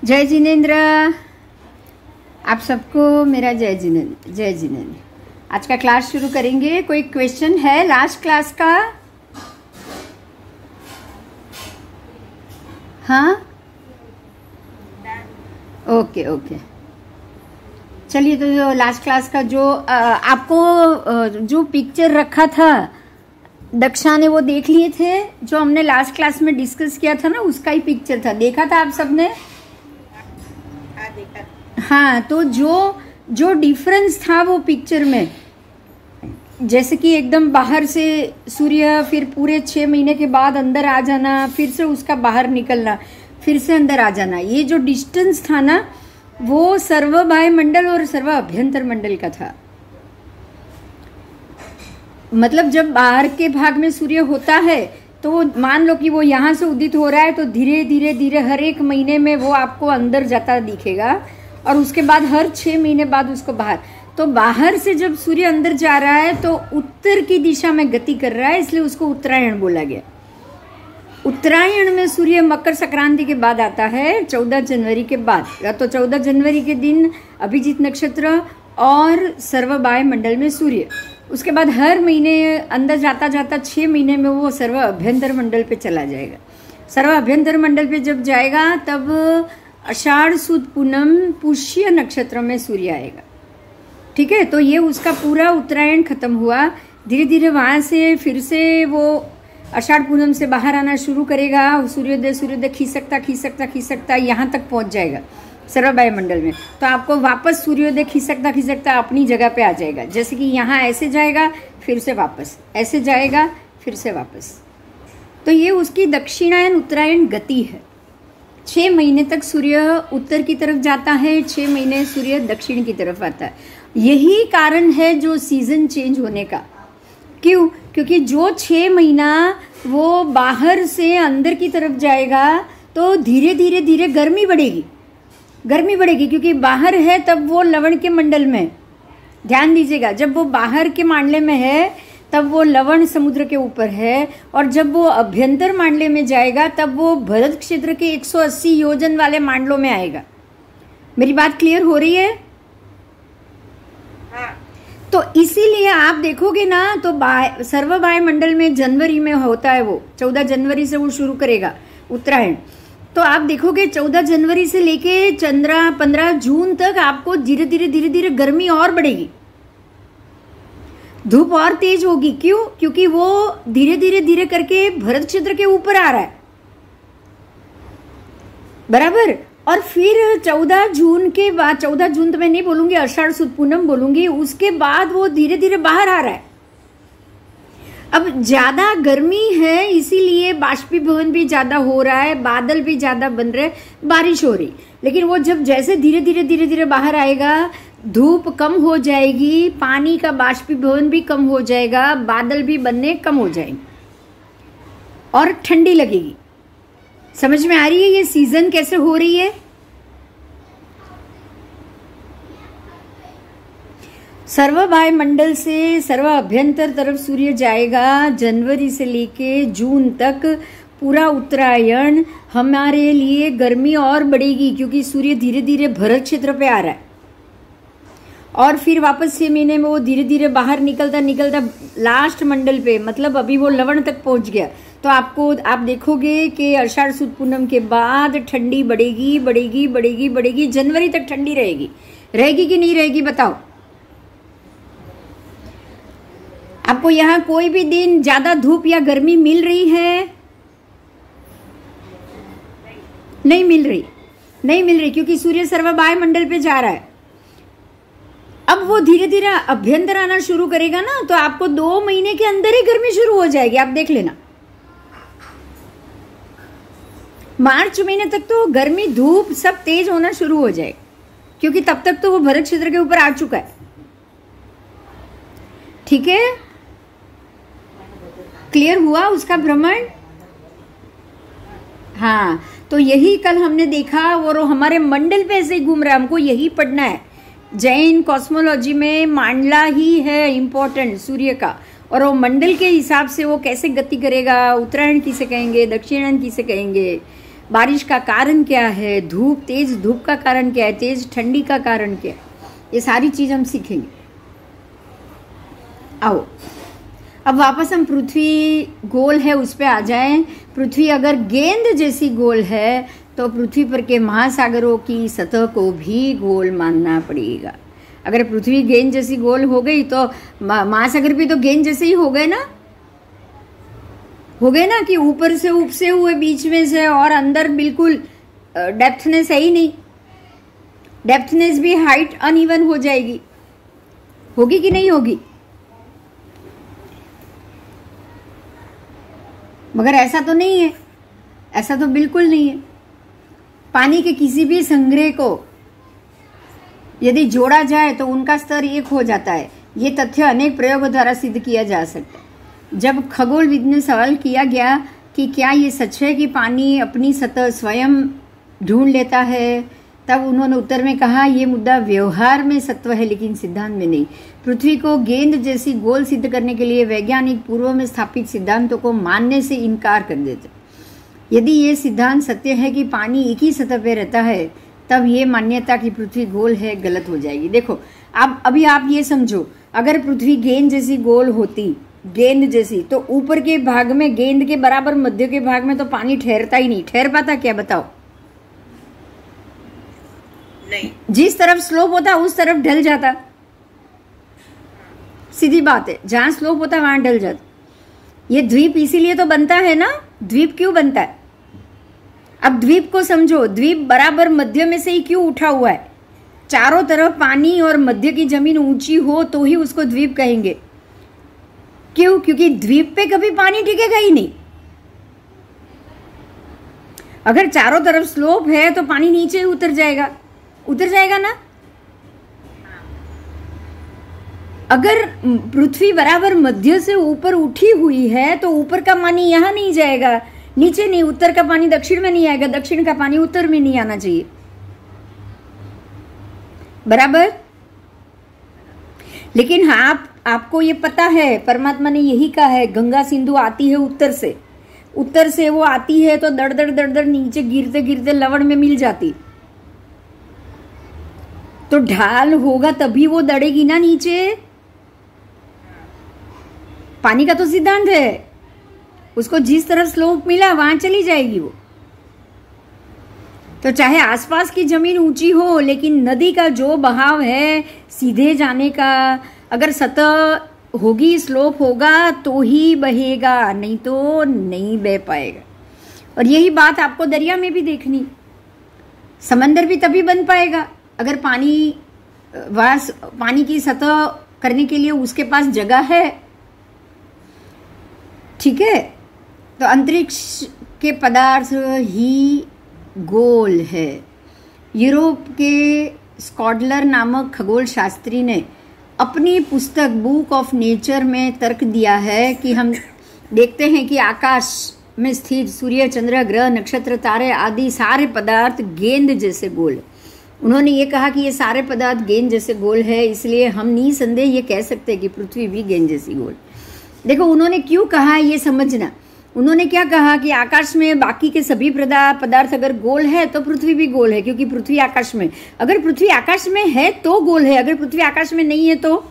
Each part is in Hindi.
जय जिनेन्द्र। आप सबको मेरा जय जिनेन्द्र, जय जिनेन्द्र। आज का क्लास शुरू करेंगे। कोई क्वेश्चन है लास्ट क्लास का? हाँ, ओके ओके। चलिए, तो जो लास्ट क्लास का जो आपको जो पिक्चर रखा था दक्षा ने, वो देख लिए थे? जो हमने लास्ट क्लास में डिस्कस किया था ना, उसका ही पिक्चर था। देखा था आप सबने? हाँ, देखा। हाँ, तो जो डिफरेंस था वो पिक्चर में, जैसे कि एकदम बाहर से सूर्य, फिर पूरे 6 महीने के बाद अंदर आ जाना, फिर से उसका बाहर निकलना, फिर से अंदर आ जाना, ये जो डिस्टेंस था ना, वो सर्व बाह्य मंडल और सर्व अभ्यंतर मंडल का था। मतलब जब बाहर के भाग में सूर्य होता है तो मान लो कि वो यहाँ से उदित हो रहा है, तो धीरे धीरे धीरे हर एक महीने में वो आपको अंदर जाता दिखेगा, और उसके बाद हर 6 महीने बाद उसको बाहर। तो बाहर से जब सूर्य अंदर जा रहा है तो उत्तर की दिशा में गति कर रहा है, इसलिए उसको उत्तरायण बोला गया। उत्तरायण में सूर्य मकर संक्रांति के बाद आता है, 14 जनवरी के बाद। या तो 14 जनवरी के दिन अभिजीत नक्षत्र और सर्व बाह्य मंडल में सूर्य, उसके बाद हर महीने अंदर जाता जाता 6 महीने में वो सर्व अभ्यंतर मंडल पे चला जाएगा। सर्व अभ्यंतर मंडल पे जब जाएगा तब आषाढ़ सुद पूनम पुष्य नक्षत्र में सूर्य आएगा। ठीक है, तो ये उसका पूरा उत्तरायण खत्म हुआ। धीरे धीरे वहाँ से फिर से वो आषाढ़ पूनम से बाहर आना शुरू करेगा। सूर्योदय खिसकता यहाँ तक पहुँच जाएगा सर्व बाह्य मंडल में। तो आपको वापस सूर्योदय खिसकता अपनी जगह पे आ जाएगा। जैसे कि यहाँ ऐसे जाएगा, फिर से वापस, ऐसे जाएगा, फिर से वापस। तो ये उसकी दक्षिणायन उत्तरायण गति है। 6 महीने तक सूर्य उत्तर की तरफ जाता है, 6 महीने सूर्य दक्षिण की तरफ आता है। यही कारण है जो सीजन चेंज होने का। क्यों? क्योंकि जो 6 महीना वो बाहर से अंदर की तरफ जाएगा तो धीरे धीरे धीरे गर्मी बढ़ेगी, क्योंकि बाहर है तब वो लवण के मंडल में। ध्यान दीजिएगा, जब वो बाहर के मांडले में है तब वो लवण समुद्र के ऊपर है, और जब वो अभ्यंतर मांडले में जाएगा तब वो भरत क्षेत्र के 180 योजन वाले मांडलों में आएगा। मेरी बात क्लियर हो रही है? हाँ। तो इसीलिए आप देखोगे ना, तो सर्व बाह्य मंडल में जनवरी में होता है, वो 14 जनवरी से वो शुरू करेगा उत्तरायण। तो आप देखोगे 14 जनवरी से लेके 15 जून तक आपको धीरे धीरे गर्मी और बढ़ेगी, धूप और तेज होगी। क्यों? क्योंकि वो धीरे धीरे करके भरत क्षेत्र के ऊपर आ रहा है, बराबर। और फिर 14 जून के बाद, 14 जून तो मैं नहीं बोलूंगी, आषाढ़ सुद पूनम बोलूंगी, उसके बाद वो धीरे धीरे बाहर आ रहा है। अब ज्यादा गर्मी है, इसीलिए बाष्पीभवन भी ज्यादा हो रहा है, बादल भी ज्यादा बन रहे, बारिश हो रही। लेकिन वो जब जैसे धीरे धीरे बाहर आएगा, धूप कम हो जाएगी, पानी का बाष्पीभवन भी कम हो जाएगा, बादल भी बनने कम हो जाएंगे और ठंडी लगेगी। समझ में आ रही है ये सीजन कैसे हो रही है? सर्व बाह्य मंडल से सर्व अभ्यंतर तरफ सूर्य जाएगा। जनवरी से लेके जून तक पूरा उत्तरायण हमारे लिए गर्मी और बढ़ेगी, क्योंकि सूर्य धीरे धीरे भरत क्षेत्र पे आ रहा है। और फिर वापस 6 महीने में वो धीरे धीरे बाहर निकलता लास्ट मंडल पे, मतलब अभी वो लवण तक पहुंच गया। तो आप देखोगे कि आषाढ़ सुद पूनम के बाद ठंडी बढ़ेगी। जनवरी तक ठंडी रहेगी कि नहीं रहेगी बताओ? आपको यहाँ कोई भी दिन ज्यादा धूप या गर्मी मिल रही है? नहीं मिल रही, क्योंकि सूर्य सर्व बाह्य मंडल पे जा रहा है। अब वो धीरे धीरे अभ्यंतर आना शुरू करेगा ना, तो आपको 2 महीने के अंदर ही गर्मी शुरू हो जाएगी। आप देख लेना, मार्च महीने तक तो गर्मी, धूप सब तेज होना शुरू हो जाएगा, क्योंकि तब तक तो वो भरत क्षेत्र के ऊपर आ चुका है। ठीक है, क्लियर हुआ उसका भ्रमण? हाँ, तो यही कल हमने देखा, और हमारे मंडल पे ऐसे ही घूम रहा है, हमको यही पढ़ना है। जैन कॉस्मोलॉजी में मांडला ही है इम्पोर्टेंट सूर्य का, और वो मंडल के हिसाब से वो कैसे गति करेगा, उत्तरायण किसे कहेंगे, दक्षिणायन किसे कहेंगे, बारिश का कारण क्या है, धूप, तेज धूप का कारण क्या है, तेज ठंडी का कारण क्या है, ये सारी चीज हम सीखेंगे। आओ अब वापस हम पृथ्वी गोल है उस पे आ जाएं। पृथ्वी अगर गेंद जैसी गोल है तो पृथ्वी पर के महासागरों की सतह को भी गोल मानना पड़ेगा। अगर पृथ्वी गेंद जैसी गोल हो गई तो महासागर भी तो गेंद जैसे ही हो गए ना, कि ऊपर से उपसे हुए बीच में से, और अंदर बिल्कुल डेप्थनेस है ही नहीं। डेप्थनेस भी हाइट अनइवन हो जाएगी, होगी कि नहीं होगी? मगर ऐसा तो नहीं है, ऐसा तो बिल्कुल नहीं है। पानी के किसी भी संग्रह को यदि जोड़ा जाए तो उनका स्तर एक हो जाता है। ये तथ्य अनेक प्रयोगों द्वारा सिद्ध किया जा सकता है। जब खगोलविद ने सवाल किया गया कि क्या ये सच है कि पानी अपनी सतह स्वयं ढूंढ लेता है, तब उन्होंने उत्तर में कहा, यह मुद्दा व्यवहार में सत्य है लेकिन सिद्धांत में नहीं। पृथ्वी को गेंद जैसी गोल सिद्ध करने के लिए वैज्ञानिक पूर्व में स्थापित सिद्धांतों को मानने से इनकार कर देते। यदि ये सिद्धांत सत्य है कि पानी एक ही सतह पर रहता है, तब ये मान्यता कि पृथ्वी गोल है गलत हो जाएगी। देखो अभी आप ये समझो, अगर पृथ्वी गेंद जैसी गोल होती, गेंद जैसी, तो ऊपर के भाग में, गेंद के बराबर मध्य के भाग में तो पानी ठहरता ही नहीं। ठहर पाता क्या, बताओ? नहीं। जिस तरफ स्लोप होता उस तरफ ढल जाता, सीधी बात है। जहां स्लोप होता वहां ढल जाता। ये द्वीप इसीलिए तो बनता है ना। द्वीप क्यों बनता है? अब द्वीप को समझो, द्वीप बराबर मध्य में से ही क्यों उठा हुआ है? चारों तरफ पानी और मध्य की जमीन ऊंची हो तो ही उसको द्वीप कहेंगे। क्यों? क्योंकि द्वीप पे कभी पानी टिकेगा ही नहीं। अगर चारों तरफ स्लोप है तो पानी नीचे ही उतर जाएगा ना। अगर पृथ्वी बराबर मध्य से ऊपर उठी हुई है तो ऊपर का पानी यहां नहीं जाएगा, नीचे नहीं। उत्तर का पानी दक्षिण में नहीं आएगा, दक्षिण का पानी उत्तर में नहीं आना चाहिए, बराबर। लेकिन हाँ, आपको ये पता है, परमात्मा ने यही कहा है, गंगा सिंधु आती है उत्तर से वो आती है तो दड़ दड़ नीचे गिरते गिरते लवण में मिल जाती। तो ढाल होगा तभी वो दड़ेगी ना नीचे। पानी का तो सिद्धांत है, उसको जिस तरफ स्लोप मिला वहां चली जाएगी वो। तो चाहे आसपास की जमीन ऊंची हो, लेकिन नदी का जो बहाव है सीधे जाने का, अगर सतह होगी, स्लोप होगा तो ही बहेगा, नहीं तो नहीं बह पाएगा। और यही बात आपको दरिया में भी देखनी। समंदर भी तभी बन पाएगा अगर पानी की सतह करने के लिए उसके पास जगह है। ठीक है, तो अंतरिक्ष के पदार्थ ही गोल है। यूरोप के स्कॉडलर नामक खगोल शास्त्री ने अपनी पुस्तक बुक ऑफ नेचर में तर्क दिया है कि हम देखते हैं कि आकाश में स्थित सूर्य, चंद्र, ग्रह, नक्षत्र, तारे आदि सारे पदार्थ गेंद जैसे गोल है। उन्होंने ये कहा कि ये सारे पदार्थ गेंद जैसे गोल है, इसलिए हम निसंदेह ये कह सकते हैं कि पृथ्वी भी गेंद जैसी गोल। देखो उन्होंने क्यों कहा ये समझना। उन्होंने क्या कहा कि आकाश में बाकी के सभी पदार्थ अगर गोल है तो पृथ्वी भी गोल है, क्योंकि पृथ्वी आकाश में, अगर पृथ्वी आकाश में है तो गोल है, अगर पृथ्वी आकाश में नहीं है तो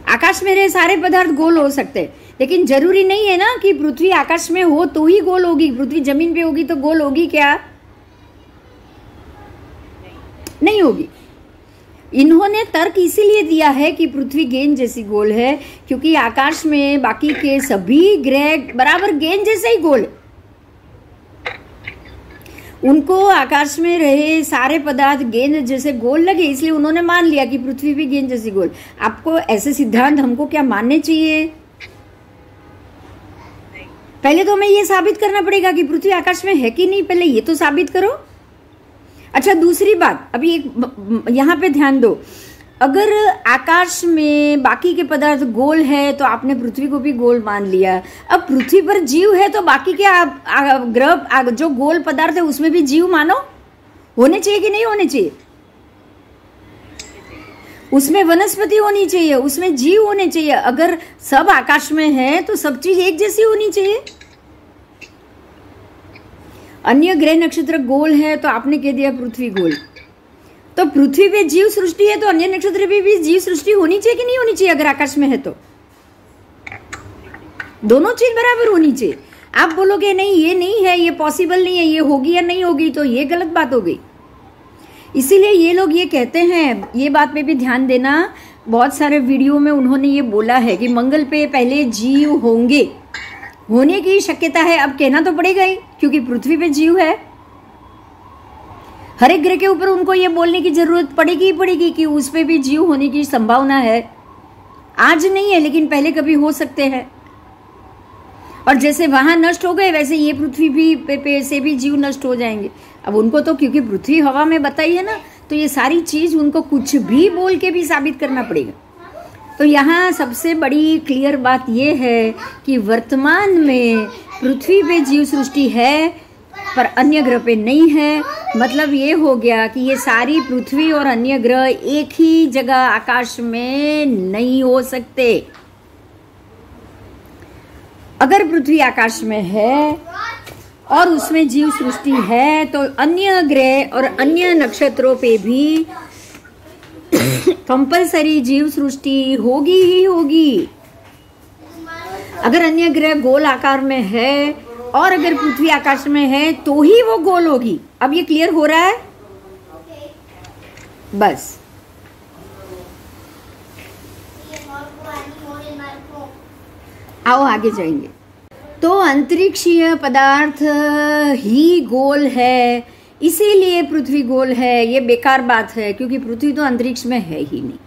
आकाश में रहे सारे पदार्थ गोल हो सकते हैं। लेकिन जरूरी नहीं है ना कि पृथ्वी आकाश में हो तो ही गोल होगी। पृथ्वी जमीन पे होगी तो गोल होगी क्या? नहीं होगी। इन्होंने तर्क इसीलिए दिया है कि पृथ्वी गेंद जैसी गोल है क्योंकि आकाश में बाकी के सभी ग्रह बराबर गेंद जैसे ही गोल है। उनको आकाश में रहे सारे पदार्थ गेंद जैसे गोल लगे, इसलिए उन्होंने मान लिया कि पृथ्वी भी गेंद जैसी गोल। आपको ऐसे सिद्धांत हमको क्या मानने चाहिए? पहले तो हमें ये साबित करना पड़ेगा कि पृथ्वी आकाश में है कि नहीं, पहले ये तो साबित करो। अच्छा, दूसरी बात, अभी एक यहाँ पे ध्यान दो। अगर आकाश में बाकी के पदार्थ गोल है तो आपने पृथ्वी को भी गोल मान लिया। अब पृथ्वी पर जीव है तो बाकी के ग्रह जो गोल पदार्थ है उसमें भी जीव मानो होने चाहिए कि नहीं होने चाहिए? उसमें वनस्पति होनी चाहिए, उसमें जीव होने चाहिए। अगर सब आकाश में है तो सब चीज एक जैसी होनी चाहिए। अन्य ग्रह नक्षत्र गोल है तो आपने कह दिया पृथ्वी गोल। तो पृथ्वी पे जीव सृष्टि है तो अन्य नक्षत्र पे भी जीव सृष्टि होनी चाहिए कि नहीं होनी चाहिए? अगर आकाश में है तो दोनों चीज बराबर होनी चाहिए। आप बोलोगे नहीं ये नहीं है, ये पॉसिबल नहीं है, ये होगी या नहीं होगी, तो ये गलत बात हो गई। इसीलिए ये लोग ये कहते हैं, ये बात पे भी ध्यान देना, बहुत सारे वीडियो में उन्होंने ये बोला है कि मंगल पे पहले जीव होंगे, होने की शक्यता है। अब कहना तो पड़ेगा ही क्योंकि पृथ्वी पे जीव है। हर एक ग्रह के ऊपर उनको ये बोलने की जरूरत पड़ेगी ही पड़ेगी कि उस पे भी जीव होने की संभावना है। आज नहीं है लेकिन पहले कभी हो सकते हैं। और जैसे वहां नष्ट हो गए वैसे ये पृथ्वी भी पे से भी जीव नष्ट हो जाएंगे। अब उनको तो क्योंकि पृथ्वी हवा में बताई है ना, तो ये सारी चीज उनको कुछ भी बोल के भी साबित करना पड़ेगा। तो यहाँ सबसे बड़ी क्लियर बात ये है कि वर्तमान में पृथ्वी पे जीव सृष्टि है पर अन्य ग्रह पे नहीं है। मतलब ये हो गया कि ये सारी पृथ्वी और अन्य ग्रह एक ही जगह आकाश में नहीं हो सकते। अगर पृथ्वी आकाश में है और उसमें जीव सृष्टि है तो अन्य ग्रह और अन्य नक्षत्रों पे भी कंपलसरी जीव सृष्टि होगी ही होगी। अगर अन्य ग्रह गोल आकार में है और अगर पृथ्वी आकाश में है तो ही वो गोल होगी। अब ये क्लियर हो रहा है? बस आओ आगे जाएंगे। तो अंतरिक्षीय पदार्थ ही गोल है, इसीलिए पृथ्वी गोल है। ये बेकार बात है क्योंकि पृथ्वी तो अंतरिक्ष में है ही नहीं।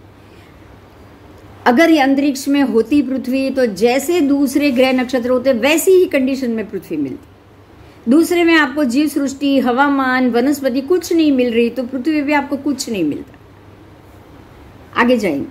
अगर ये अंतरिक्ष में होती पृथ्वी तो जैसे दूसरे ग्रह नक्षत्र होते वैसी ही कंडीशन में पृथ्वी मिलती। दूसरे में आपको जीव सृष्टि, हवामान, वनस्पति कुछ नहीं मिल रही तो पृथ्वी पे आपको कुछ नहीं मिलता। आगे जाएंगे।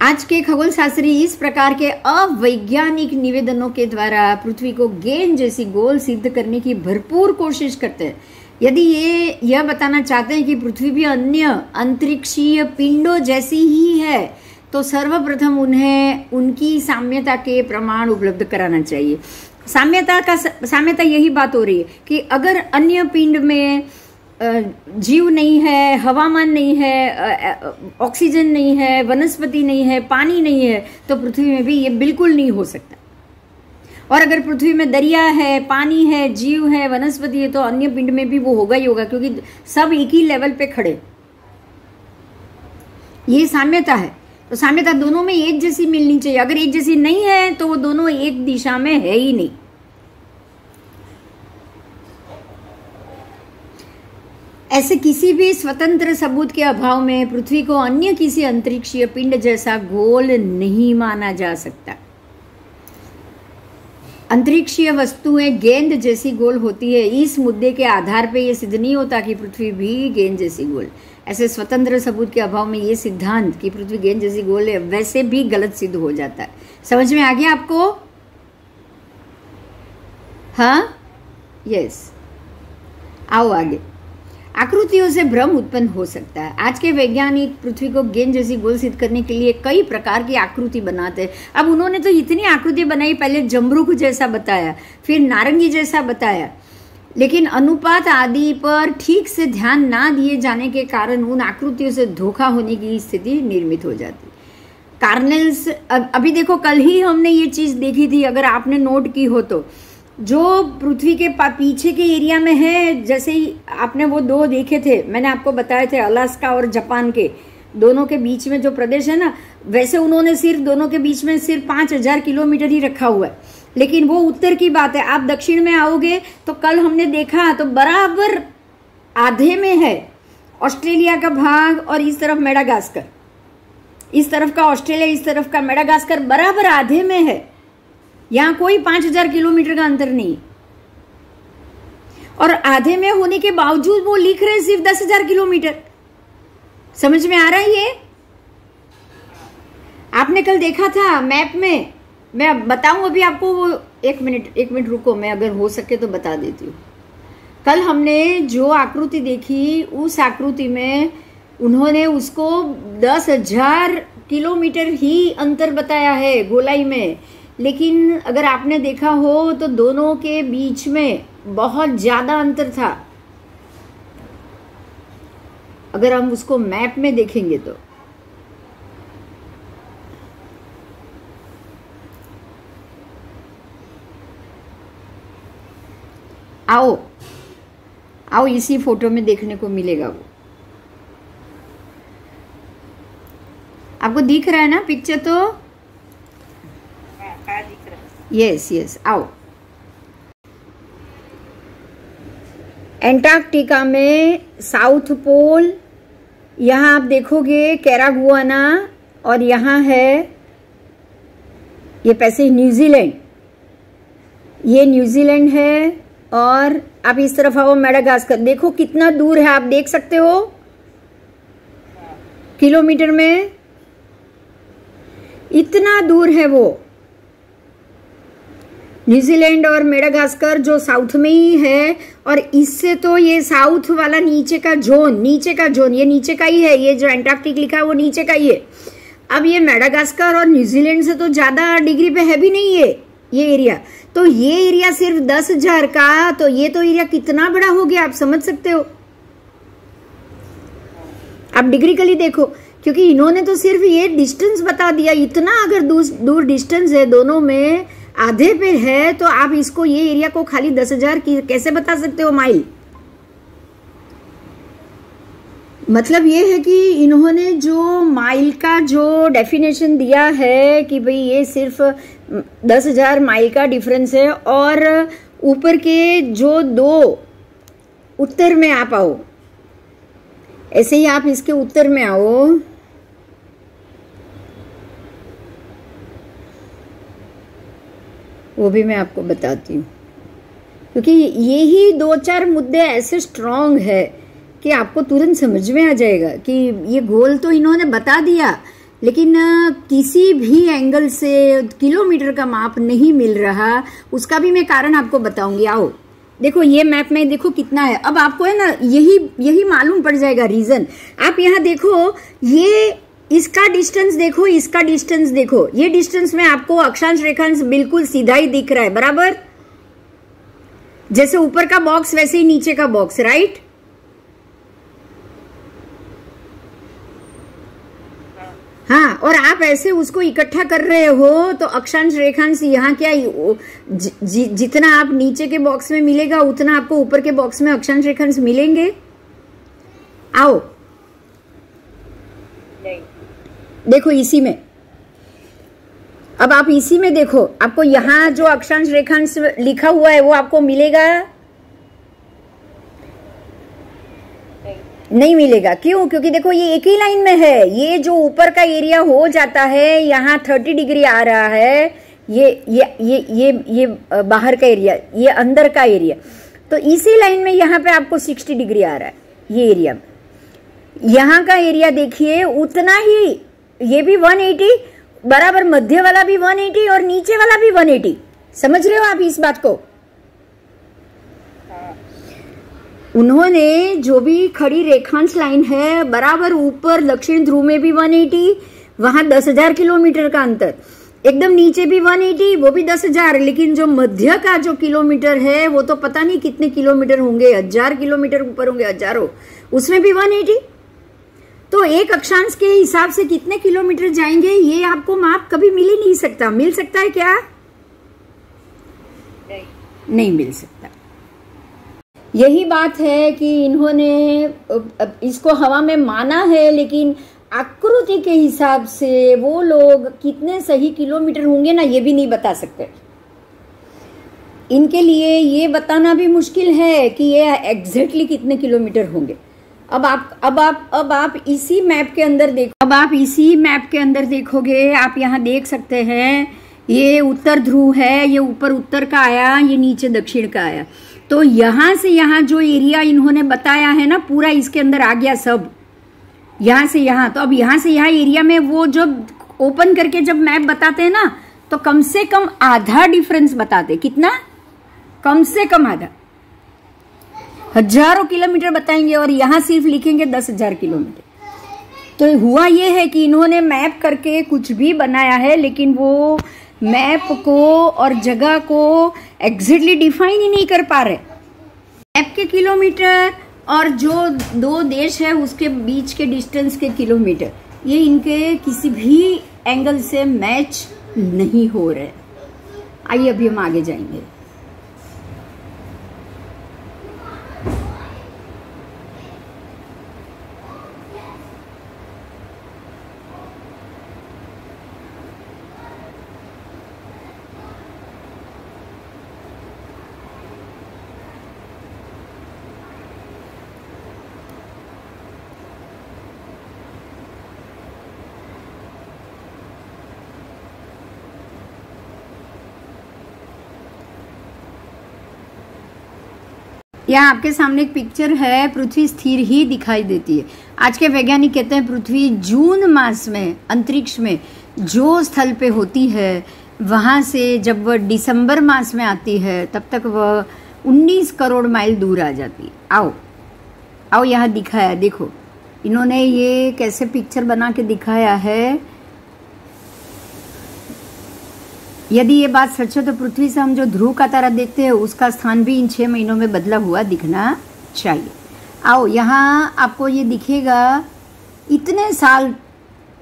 आज के खगोल शास्त्री इस प्रकार के अवैज्ञानिक निवेदनों के द्वारा पृथ्वी को गेंद जैसी गोल सिद्ध करने की भरपूर कोशिश करते हैं। यदि ये यह बताना चाहते हैं कि पृथ्वी भी अन्य अंतरिक्षीय पिंडों जैसी ही है तो सर्वप्रथम उन्हें उनकी साम्यता के प्रमाण उपलब्ध कराना चाहिए। साम्यता यही बात हो रही है कि अगर अन्य पिंड में जीव नहीं है, हवामान नहीं है, ऑक्सीजन नहीं है, वनस्पति नहीं है, पानी नहीं है तो पृथ्वी में भी ये बिल्कुल नहीं हो सकता। और अगर पृथ्वी में दरिया है, पानी है, जीव है, वनस्पति है तो अन्य पिंड में भी वो होगा ही होगा क्योंकि सब एक ही लेवल पे खड़े। ये साम्यता है। तो साम्यता दोनों में एक जैसी मिलनी चाहिए। अगर एक जैसी नहीं है तो वो दोनों एक दिशा में है ही नहीं। ऐसे किसी भी स्वतंत्र सबूत के अभाव में पृथ्वी को अन्य किसी अंतरिक्षीय पिंड जैसा गोल नहीं माना जा सकता। अंतरिक्षीय वस्तुएं गेंद जैसी गोल होती है, इस मुद्दे के आधार पे ये सिद्ध नहीं होता कि पृथ्वी भी गेंद जैसी गोल। ऐसे स्वतंत्र सबूत के अभाव में ये सिद्धांत कि पृथ्वी गेंद जैसी गोल है वैसे भी गलत सिद्ध हो जाता है। समझ में आ गया आपको? हाँ, यस। आओ आगे। आकृतियों से भ्रम उत्पन्न हो सकता है। आज के वैज्ञानिक पृथ्वी को गेंद जैसी गोल सिद्ध करने के लिए कई प्रकार की आकृति बनाते हैं। अब उन्होंने तो इतनी आकृति बनाई, पहले जमरूख जैसा बताया, फिर नारंगी जैसा बताया, लेकिन अनुपात आदि पर ठीक से ध्यान ना दिए जाने के कारण उन आकृतियों से धोखा होने की स्थिति निर्मित हो जाती। कार्नेल्स, अभी देखो कल ही हमने ये चीज देखी थी, अगर आपने नोट की हो तो, जो पृथ्वी के पीछे के एरिया में है, जैसे ही आपने वो दो देखे थे, मैंने आपको बताए थे अलास्का और जापान के दोनों के बीच में जो प्रदेश है ना, वैसे उन्होंने सिर्फ दोनों के बीच में सिर्फ 5000 किलोमीटर ही रखा हुआ है, लेकिन वो उत्तर की बात है। आप दक्षिण में आओगे तो कल हमने देखा तो बराबर आधे में है ऑस्ट्रेलिया का भाग और इस तरफ मेडागास्कर, इस तरफ का ऑस्ट्रेलिया, इस तरफ का मेडागास्कर बराबर आधे में है। यहां कोई 5000 किलोमीटर का अंतर नहीं, और आधे में होने के बावजूद वो लिख रहे सिर्फ 10,000 किलोमीटर। समझ में आ रहा है? ये आपने कल देखा था मैप में, मैं बताऊं अभी आपको वो, एक मिनट रुको, मैं अगर हो सके तो बता देती हूँ। कल हमने जो आकृति देखी उस आकृति में उन्होंने उसको 10,000 किलोमीटर ही अंतर बताया है गोलाई में। लेकिन अगर आपने देखा हो तो दोनों के बीच में बहुत ज़्यादा अंतर था। अगर हम उसको मैप में देखेंगे तो आओ आओ इसी फोटो में देखने को मिलेगा। वो आपको दिख रहा है ना पिक्चर? तो हाँ दिख रहा है। यस यस, आओ। एंटार्क्टिका में साउथ पोल, यहाँ आप देखोगे कैरागुआना, और यहाँ है ये पैसिफिक न्यूजीलैंड, ये न्यूजीलैंड है। और आप इस तरफ आओ मेडागास्कर, देखो कितना दूर है, आप देख सकते हो किलोमीटर में, इतना दूर है वो। न्यूजीलैंड और मेडागास्कर जो साउथ में ही है, और इससे तो ये साउथ वाला नीचे का जोन ये नीचे का ही है, ये जो एंटार्क्टिक लिखा है वो नीचे का ही है। अब ये मेडागास्कर और न्यूजीलैंड से तो ज्यादा डिग्री पे है भी नहीं ये एरिया। तो ये एरिया सिर्फ 10,000 का, तो ये तो एरिया कितना बड़ा हो गया, आप समझ सकते हो। आप डिग्रिकली देखो, क्योंकि इन्होंने तो सिर्फ ये डिस्टेंस बता दिया, इतना अगर दूर डिस्टेंस है, दोनों में आधे पे है, तो आप इसको ये एरिया को खाली 10,000 की कैसे बता सकते हो माइल? मतलब ये है कि इन्होंने जो माइल का जो डेफिनेशन दिया है कि भाई ये सिर्फ 10,000 माइल का डिफरेंस है, और ऊपर के जो दो उत्तर में आप आओ, ऐसे ही आप इसके उत्तर में आओ, वो भी मैं आपको बताती हूँ, क्योंकि यही 2-4 मुद्दे ऐसे स्ट्रांग है कि आपको तुरंत समझ में आ जाएगा कि ये गोल तो इन्होंने बता दिया, लेकिन किसी भी एंगल से किलोमीटर का माप नहीं मिल रहा। उसका भी मैं कारण आपको बताऊंगी। आओ देखो ये मैप में, देखो कितना है। अब आपको है ना यही मालूम पड़ जाएगा रीजन। आप यहाँ देखो, ये इसका डिस्टेंस देखो, इसका डिस्टेंस देखो, ये डिस्टेंस में आपको अक्षांश रेखांश बिल्कुल सीधा ही दिख रहा है, बराबर। जैसे ऊपर का बॉक्स वैसे ही नीचे का बॉक्स, राइट। हाँ, और आप ऐसे उसको इकट्ठा कर रहे हो तो अक्षांश रेखांश यहाँ क्या जितना आप नीचे के बॉक्स में मिलेगा उतना आपको ऊपर के बॉक्स में अक्षांश रेखांश मिलेंगे। आओ नहीं, देखो इसी में, अब आप इसी में देखो, आपको यहाँ जो अक्षांश रेखांश लिखा हुआ है वो आपको मिलेगा? नहीं मिलेगा। क्यों? क्योंकि देखो ये एक ही लाइन में है। ये जो ऊपर का एरिया हो जाता है, यहाँ 30 डिग्री आ रहा है, ये बाहर का एरिया, ये अंदर का एरिया, तो इसी लाइन में यहाँ पे आपको 60 डिग्री आ रहा है। ये एरिया, यहाँ का एरिया देखिए उतना ही, ये भी 180 बराबर, मध्य वाला भी 180 और नीचे वाला भी 180। समझ रहे हो आप इस बात को? उन्होंने जो भी खड़ी रेखांश लाइन है, बराबर ऊपर दक्षिण ध्रुव में भी 180, वहां 10,000 किलोमीटर का अंतर, एकदम नीचे भी 180, वो भी 10,000, लेकिन जो मध्य का जो किलोमीटर है वो तो पता नहीं कितने किलोमीटर होंगे, 1000 किलोमीटर ऊपर होंगे, हजारों, उसमें भी 180। तो एक अक्षांश के हिसाब से कितने किलोमीटर जाएंगे, ये आपको माप कभी मिल ही नहीं सकता। मिल सकता है क्या? नहीं मिल सकता। यही बात है कि इन्होंने इसको हवा में माना है, लेकिन आकृति के हिसाब से वो लोग कितने सही किलोमीटर होंगे ना, ये भी नहीं बता सकते। इनके लिए ये बताना भी मुश्किल है कि ये एग्जैक्टली कितने किलोमीटर होंगे। अब आप इसी मैप के अंदर देखो, अब आप इसी मैप के अंदर देखोगे, आप यहाँ देख सकते हैं, ये उत्तर ध्रुव है, ये ऊपर उत्तर का आया, ये नीचे दक्षिण का आया। तो यहाँ से यहाँ जो एरिया इन्होंने बताया है ना, पूरा इसके अंदर आ गया सब, यहाँ से यहाँ। तो अब यहाँ से यहाँ एरिया में वो जब ओपन करके जब मैप बताते हैं ना, तो कम से कम आधा डिफरेंस बताते। कितना? कम से कम आधा। हजारों किलोमीटर बताएंगे और यहाँ सिर्फ लिखेंगे 10,000 किलोमीटर। तो हुआ ये है कि इन्होंने मैप करके कुछ भी बनाया है, लेकिन वो मैप को और जगह को एग्जैक्टली डिफाइन ही नहीं कर पा रहे। मैप के किलोमीटर और जो दो देश है उसके बीच के डिस्टेंस के किलोमीटर, ये इनके किसी भी एंगल से मैच नहीं हो रहे। आइए अभी हम आगे जाएंगे। यहाँ आपके सामने एक पिक्चर है, पृथ्वी स्थिर ही दिखाई देती है। आज के वैज्ञानिक कहते हैं पृथ्वी जून मास में अंतरिक्ष में जो स्थल पे होती है वहाँ से जब वह दिसंबर मास में आती है तब तक वह 19 करोड़ माइल दूर आ जाती है। आओ आओ यहाँ दिखाया, देखो इन्होंने ये कैसे पिक्चर बना के दिखाया है। यदि ये बात सच है तो पृथ्वी से हम जो ध्रुव का तारा देखते हैं उसका स्थान भी इन 6 महीनों में बदला हुआ दिखना चाहिए। आओ यहाँ आपको ये दिखेगा इतने साल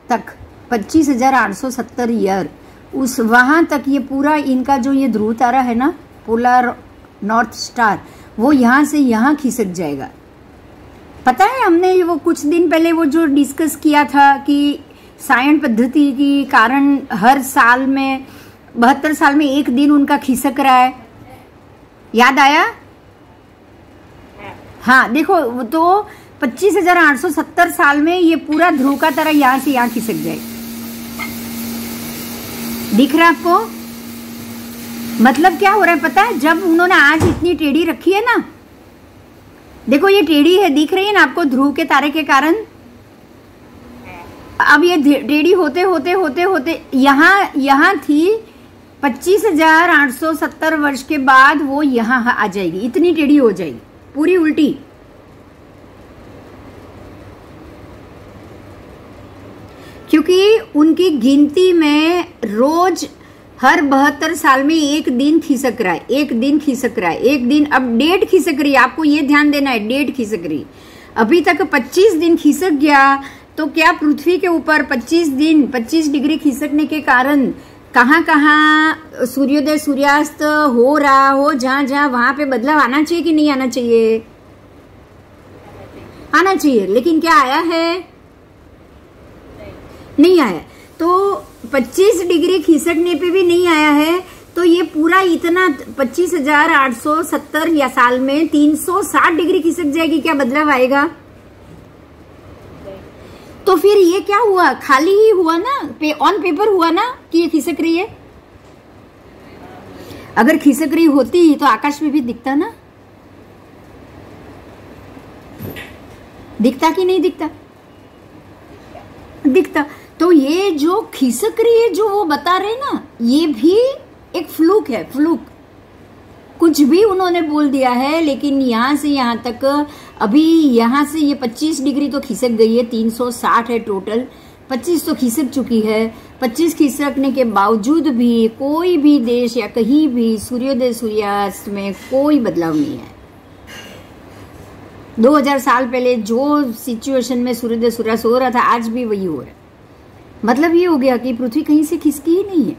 तक 25,870 ईयर उस वहाँ तक ये पूरा इनका जो ये ध्रुव तारा है ना, पोलर नॉर्थ स्टार, वो यहाँ से यहाँ खिसक जाएगा। पता है हमने वो कुछ दिन पहले वो जो डिस्कस किया था कि सायन पद्धति के कारण हर साल में 72 साल में एक दिन उनका खिसक रहा है, याद आया? हाँ देखो, तो 25,870 साल में ये पूरा ध्रुव का तारा यहाँ से यहाँ खिसक जाए। दिख रहा है आपको? मतलब क्या हो रहा है पता है? जब उन्होंने आज इतनी टेढ़ी रखी है ना, देखो ये टेढ़ी है, दिख रही है ना आपको ध्रुव के तारे के कारण। अब ये टेढ़ी होते होते होते होते यहाँ थी 25,870 वर्ष के बाद वो यहाँ आ जाएगी, इतनी टेढ़ी हो जाएगी, पूरी उल्टी। क्योंकि उनकी गिनती में रोज हर 72 साल में एक दिन खिसक रहा है, एक दिन खिसक रहा है, एक दिन। अब डेट खिसक रही है, आपको ये ध्यान देना है, डेट खिसक रही। अभी तक 25 दिन खिसक गया, तो क्या पृथ्वी के ऊपर 25 दिन 25 डिग्री खिसकने के कारण कहाँ कहाँ सूर्योदय सूर्यास्त हो रहा हो, जहां जहां वहां पे बदलाव आना चाहिए कि नहीं आना चाहिए? आना चाहिए। लेकिन क्या आया है? नहीं आया। तो 25 डिग्री खिसकने पे भी नहीं आया है, तो ये पूरा इतना 25,870 या साल में 360 डिग्री खिसक जाएगी, क्या बदलाव आएगा? तो फिर ये क्या हुआ? खाली ही हुआ ना, ऑन पेपर हुआ ना कि ये खिसक रही है। अगर खिसक रही होती तो आकाश में भी दिखता ना, दिखता कि नहीं दिखता? दिखता। तो ये जो खिसक रही है, जो वो बता रहे ना, ये भी एक फ्लूक है, फ्लूक। कुछ भी उन्होंने बोल दिया है, लेकिन यहाँ से यहाँ तक अभी यहाँ से ये 25 डिग्री तो खिसक गई है, 360 है टोटल, 25 तो खिसक चुकी है। 25 खिसकने के बावजूद भी कोई भी देश या कहीं भी सूर्योदय सूर्यास्त में कोई बदलाव नहीं है। 2000 साल पहले जो सिचुएशन में सूर्योदय सूर्यास्त हो रहा था, आज भी वही हो रहा है। मतलब ये हो गया कि पृथ्वी कहीं से खिसकी ही नहीं है।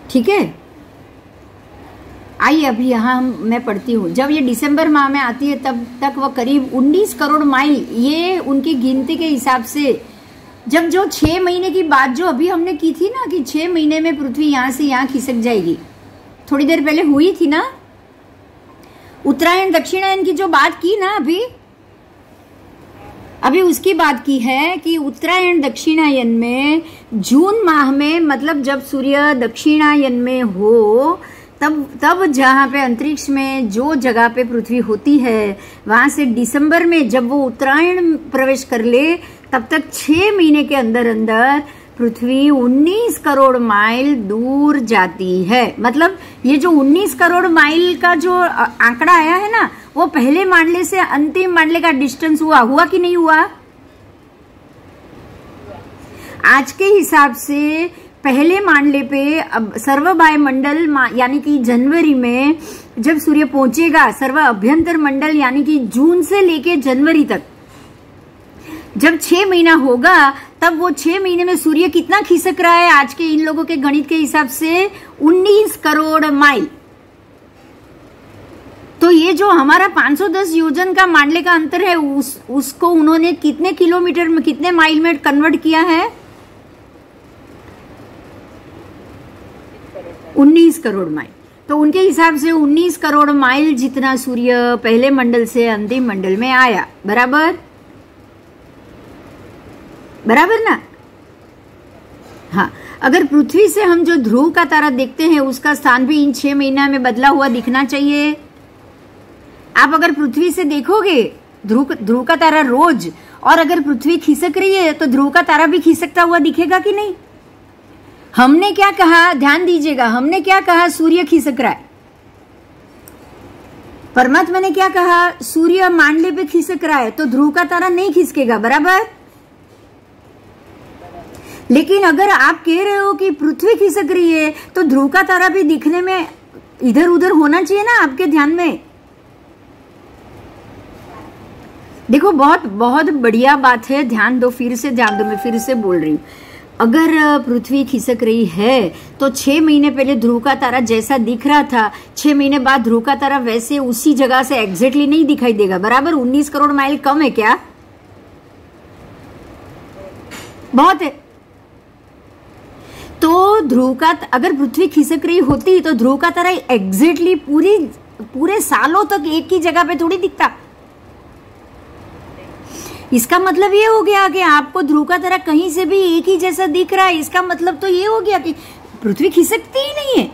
ठीक है, आइए अभी यहाँ मैं पढ़ती हूँ। जब ये दिसंबर माह में आती है तब तक वह करीब 19 करोड़ माइल, ये उनकी गिनती के हिसाब से, जब जो 6 महीने की बात जो अभी हमने की थी ना कि 6 महीने में पृथ्वी यहाँ से यहाँ खिसक जाएगी, थोड़ी देर पहले हुई थी ना, उत्तरायण दक्षिणायन की जो बात की ना, अभी उसकी बात की है कि उत्तरायण दक्षिणायन में जून माह में, मतलब जब सूर्य दक्षिणायन में हो तब जहाँ पे अंतरिक्ष में जो जगह पे पृथ्वी होती है, वहां से दिसंबर में जब वो उत्तरायण प्रवेश कर ले, तब तक 6 महीने के अंदर अंदर पृथ्वी 19 करोड़ माइल दूर जाती है। मतलब ये जो 19 करोड़ माइल का जो आंकड़ा आया है ना, वो पहले मांडले से अंतिम मांडले का डिस्टेंस हुआ कि नहीं हुआ? आज के हिसाब से पहले मांडले पे अब सर्व वायुमंडल यानी कि जनवरी में जब सूर्य पहुंचेगा, सर्व अभ्यंतर मंडल यानी कि जून से लेके जनवरी तक जब 6 महीना होगा, तब वो 6 महीने में सूर्य कितना खिसक रहा है आज के इन लोगों के गणित के हिसाब से 19 करोड़ माइल। तो ये जो हमारा 510 योजन का मांडले का अंतर है उसको उन्होंने कितने किलोमीटर में, कितने माइल में कन्वर्ट किया है? 19 करोड़ माइल। तो उनके हिसाब से 19 करोड़ माइल जितना सूर्य पहले मंडल से अंतिम मंडल में आया। बराबर बराबर ना? हाँ, अगर पृथ्वी से हम जो ध्रुव का तारा देखते हैं उसका स्थान भी इन 6 महीना में बदला हुआ दिखना चाहिए। आप अगर पृथ्वी से देखोगे ध्रुव का तारा रोज, और अगर पृथ्वी खिसक रही है तो ध्रुव का तारा भी खिसकता हुआ दिखेगा कि नहीं? हमने क्या कहा, ध्यान दीजिएगा, हमने क्या कहा? सूर्य खिसक रहा है। परमात्मा ने क्या कहा? सूर्य मांडले पे खिसक रहा है तो ध्रुव का तारा नहीं खिसकेगा। बराबर? लेकिन अगर आप कह रहे हो कि पृथ्वी खिसक रही है तो ध्रुव का तारा भी दिखने में इधर उधर होना चाहिए ना आपके ध्यान में। देखो, बहुत बहुत बढ़िया बात है, ध्यान दो, फिर से ध्यान दो, मैं फिर से बोल रही हूं। अगर पृथ्वी खिसक रही है तो 6 महीने पहले ध्रुव का तारा जैसा दिख रहा था, 6 महीने बाद ध्रुव का तारा वैसे उसी जगह से एग्जैक्टली नहीं दिखाई देगा। बराबर? 19 करोड़ माइल कम है क्या? बहुत है। तो ध्रुव का, अगर पृथ्वी खिसक रही होती तो ध्रुव का तारा एग्जैक्टली पूरे सालों तक एक ही जगह पे थोड़ी दिखता। इसका मतलब ये हो गया कि आपको ध्रुव का तारा कहीं से भी एक ही जैसा दिख रहा है। इसका मतलब तो ये हो गया कि पृथ्वी खिसकती ही नहीं है,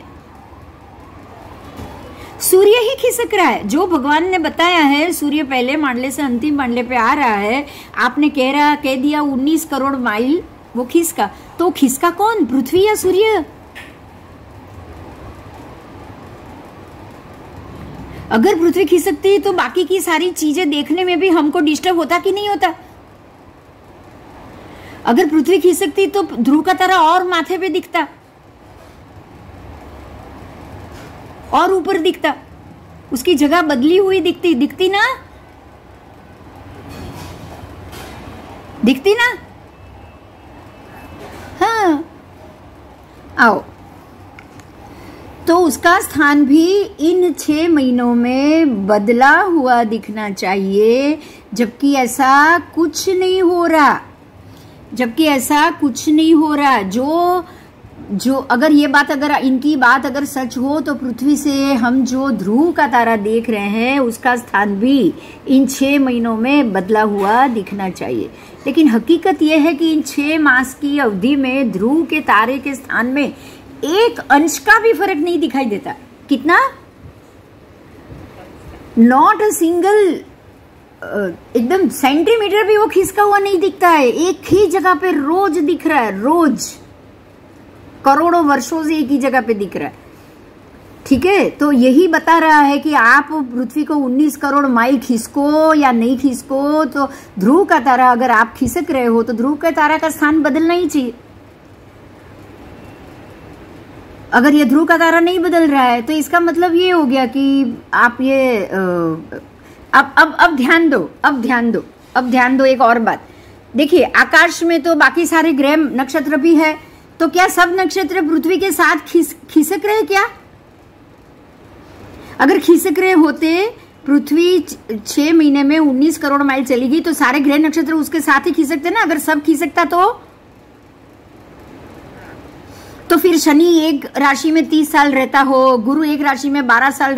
सूर्य ही खिसक रहा है। जो भगवान ने बताया है सूर्य पहले मांडले से अंतिम मांडले पे आ रहा है, आपने कह दिया 19 करोड़ माइल वो खिसका। तो खिसका कौन? पृथ्वी या सूर्य? अगर पृथ्वी खिसकती तो बाकी की सारी चीजें देखने में भी हमको डिस्टर्ब होता कि नहीं होता? अगर पृथ्वी खिसकती तो ध्रुव का तारा और माथे पे दिखता और ऊपर दिखता, उसकी जगह बदली हुई दिखती ना? दिखती ना? हाँ, आओ। तो उसका स्थान भी इन 6 महीनों में बदला हुआ दिखना चाहिए, जबकि ऐसा कुछ नहीं हो रहा। जो अगर ये बात, अगर इनकी बात अगर सच हो तो पृथ्वी से हम जो ध्रुव का तारा देख रहे हैं उसका स्थान भी इन 6 महीनों में बदला हुआ दिखना चाहिए। लेकिन हकीकत यह है कि इन 6 मास की अवधि में ध्रुव के तारे के स्थान में एक अंश का भी फर्क नहीं दिखाई देता। कितना? नॉट अ सिंगल, एकदम सेंटीमीटर भी वो खिसका हुआ नहीं दिखता है। एक ही जगह पे रोज दिख रहा है, रोज करोड़ों वर्षों से एक ही जगह पे दिख रहा है। ठीक है, तो यही बता रहा है कि आप पृथ्वी को 19 करोड़ माइल खिसको या नहीं खिसको, तो ध्रुव का तारा अगर आप खिसक रहे हो तो ध्रुव के तारा का स्थान बदलना ही चाहिए। अगर ये ध्रुव का तारा नहीं बदल रहा है तो इसका मतलब ये हो गया कि आप ये अब ध्यान दो एक और बात। देखिए, आकाश में तो बाकी सारे ग्रह नक्षत्र भी है, तो क्या सब नक्षत्र पृथ्वी के साथ खिसक रहे क्या? अगर खिसक रहे होते, पृथ्वी 6 महीने में 19 करोड़ माइल चली गई तो सारे ग्रह नक्षत्र उसके साथ ही खिसकते ना। अगर सब खिसकता तो फिर शनि एक राशि में 30 साल रहता हो, गुरु एक राशि में 12 साल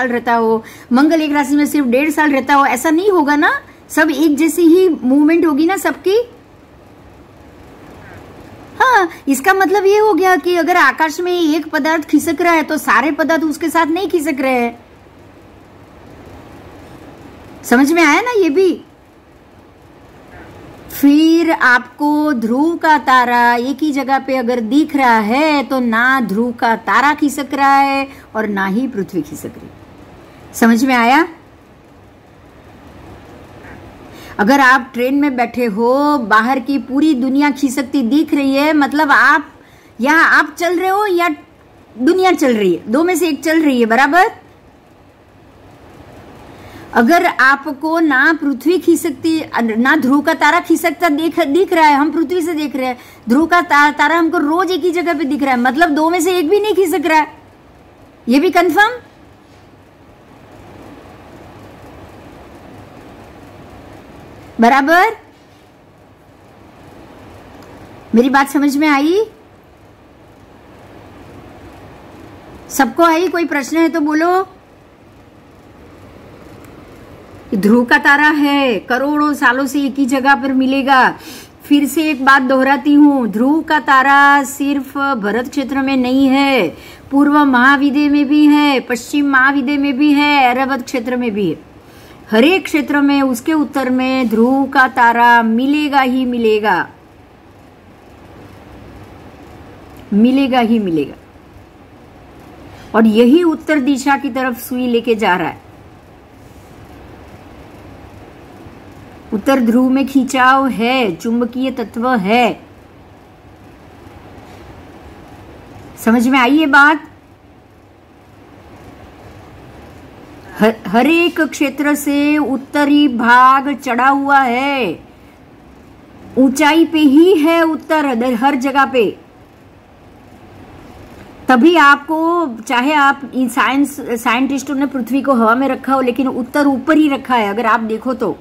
रहता हो, मंगल एक राशि में सिर्फ 1.5 साल रहता हो। ऐसा नहीं होगा ना, सब एक जैसी ही मूवमेंट होगी ना सबकी। हाँ, इसका मतलब ये हो गया कि अगर आकाश में एक पदार्थ खिसक रहा है तो सारे पदार्थ उसके साथ नहीं खिसक रहे हैं। समझ में आया ना ये भी? फिर आपको ध्रुव का तारा एक ही जगह पे अगर दिख रहा है तो ना ध्रुव का तारा खिसक रहा है और ना ही पृथ्वी खिसक रही। समझ में आया? अगर आप ट्रेन में बैठे हो, बाहर की पूरी दुनिया खिसकती दिख रही है, मतलब आप यहाँ आप चल रहे हो या दुनिया चल रही है, दो में से एक चल रही है, बराबर। अगर आपको ना पृथ्वी खिसकती ना ध्रुव का तारा खिसकता दिख रहा है, हम पृथ्वी से देख रहे हैं, ध्रुव का तारा हमको रोज एक ही जगह पे दिख रहा है, मतलब दो में से एक भी नहीं खिसक रहा है, ये भी कंफर्म। बराबर, मेरी बात समझ में आई? सबको आई? कोई प्रश्न है तो बोलो। ध्रुव का तारा है, करोड़ों सालों से एक ही जगह पर मिलेगा। फिर से एक बात दोहराती हूँ, ध्रुव का तारा सिर्फ भरत क्षेत्र में नहीं है, पूर्व महाविद्य में भी है, पश्चिम महाविद्य में भी है, ऐरावत क्षेत्र में भी है। हर एक क्षेत्र में उसके उत्तर में ध्रुव का तारा मिलेगा ही मिलेगा, मिलेगा ही मिलेगा। और यही उत्तर दिशा की तरफ सुई लेके जा रहा है। उत्तर ध्रुव में खिंचाव है, चुंबकीय तत्व है। समझ में आई ये बात? हर एक क्षेत्र से उत्तरी भाग चढ़ा हुआ है, ऊंचाई पे ही है उत्तर, हर जगह पे। तभी आपको, चाहे आप साइंटिस्टों ने पृथ्वी को हवा में रखा हो, लेकिन उत्तर ऊपर ही रखा है अगर आप देखो तो,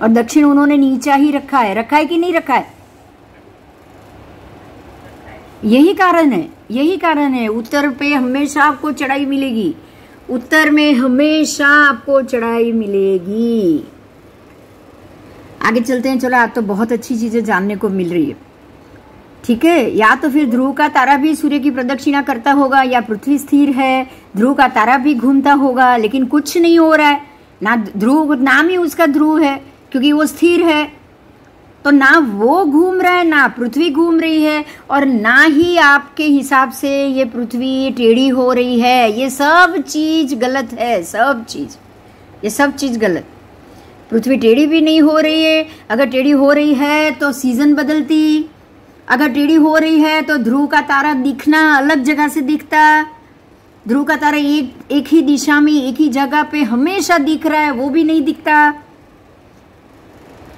और दक्षिण उन्होंने नीचा ही रखा है कि नहीं रखा है? यही कारण है उत्तर पे हमेशा आपको चढ़ाई मिलेगी, उत्तर में हमेशा आपको चढ़ाई मिलेगी। आगे चलते हैं, चलो आज तो बहुत अच्छी चीजें जानने को मिल रही है, ठीक है। या तो फिर ध्रुव का तारा भी सूर्य की प्रदक्षिणा करता होगा, या पृथ्वी स्थिर है, ध्रुव का तारा भी घूमता होगा, लेकिन कुछ नहीं हो रहा है ना। ध्रुव नाम ही उसका ध्रुव है क्योंकि वो स्थिर है, तो ना वो घूम रहा है, ना पृथ्वी घूम रही है, और ना ही आपके हिसाब से ये पृथ्वी टेढ़ी हो रही है। ये सब चीज गलत है, ये सब चीज गलत। पृथ्वी टेढ़ी भी नहीं हो रही है। अगर टेढ़ी हो रही है तो सीजन बदलती, अगर टेढ़ी हो रही है तो ध्रुव का तारा दिखना अलग जगह से दिखता। ध्रुव का तारा एक ही दिशा में एक ही जगह पे हमेशा दिख रहा है, वो भी नहीं दिखता,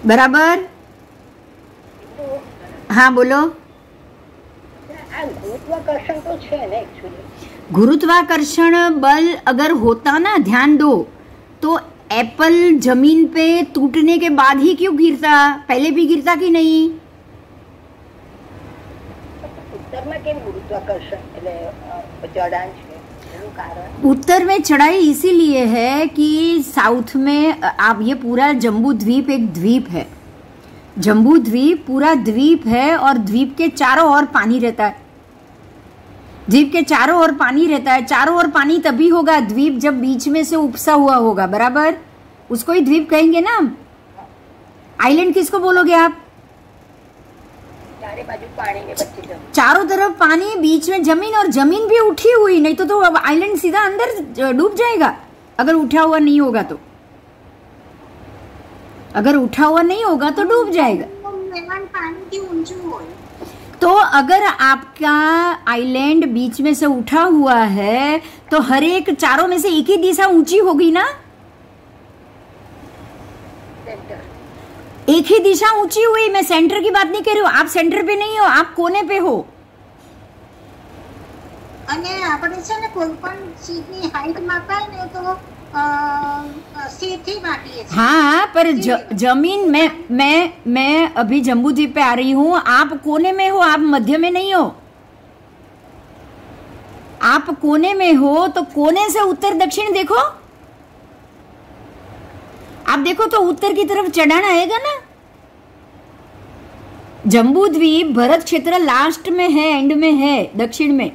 बराबर। हाँ बोलो। गुरुत्वाकर्षण तो है ना एक्चुअली। गुरुत्वाकर्षण बल अगर होता ना, ध्यान दो, तो एप्पल जमीन पे टूटने के बाद ही क्यों गिरता? पहले भी गिरता कि नहीं? उत्तर में केम गुरुत्वाकर्षण चढ़ान है, कारण उत्तर में चढ़ाई इसीलिए है कि साउथ में आप, ये पूरा जम्बू द्वीप एक द्वीप है, जम्बू द्वीप पूरा द्वीप है, और द्वीप के चारों ओर पानी रहता है। द्वीप के चारों ओर पानी रहता है। चारों ओर पानी तभी होगा द्वीप जब बीच में से उपसा हुआ होगा, बराबर। उसको ही द्वीप कहेंगे ना। आइलैंड किसको बोलोगे आप? चारे बाजू पानी में बच्चे, चारों तरफ पानी, बीच में जमीन, और जमीन भी उठी हुई, नहीं तो आइलैंड सीधा अंदर डूब जाएगा अगर उठा हुआ नहीं होगा तो। अगर उठा हुआ नहीं होगा तो डूब जाएगा। तो अगर आपका आइलैंड बीच में से उठा हुआ है तो हर एक चारों में से एक ही दिशा ऊंची होगी ना, एक ही दिशा ऊंची हुई। मैं सेंटर की बात नहीं कर रही हूँ, आप सेंटर पे नहीं हो, आप कोने पे हो। અને આપણે છે ને કોઈ પણ ચીજની હાઈટ માપાય ને તો सीधी मापीए। हाँ, पर जमीन मैं अभी जम्बू द्वीप पे आ रही हूँ, आप कोने में हो, आप मध्य में नहीं हो। आप कोने में हो तो कोने से उत्तर दक्षिण देखो, आप देखो तो उत्तर की तरफ चढ़ाना आएगा ना। जम्बू द्वीप भरत क्षेत्र लास्ट में है, एंड में है, दक्षिण में।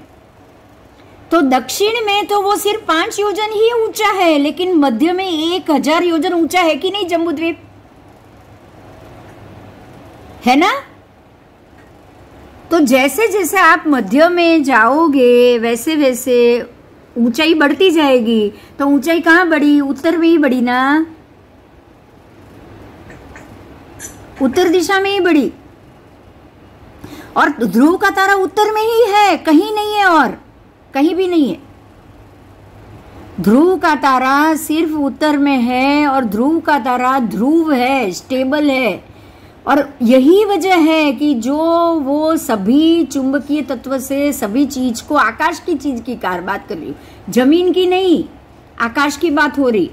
तो दक्षिण में तो वो सिर्फ 5 योजन ही ऊंचा है, लेकिन मध्य में 1000 योजन ऊंचा है कि नहीं जम्बू द्वीप? है ना? तो जैसे जैसे आप मध्य में जाओगे वैसे वैसे ऊंचाई बढ़ती जाएगी, तो ऊंचाई कहाँ बढ़ी? उत्तर में ही बढ़ी ना, उत्तर दिशा में ही बढ़ी। और ध्रुव का तारा उत्तर में ही है, कहीं नहीं है और कहीं भी नहीं है। ध्रुव का तारा सिर्फ उत्तर में है और ध्रुव का तारा ध्रुव है, स्टेबल है। और यही वजह है कि जो वो सभी चुंबकीय तत्व से सभी चीज को, आकाश की चीज की बात कर रही हूँ, जमीन की नहीं, आकाश की बात हो रही,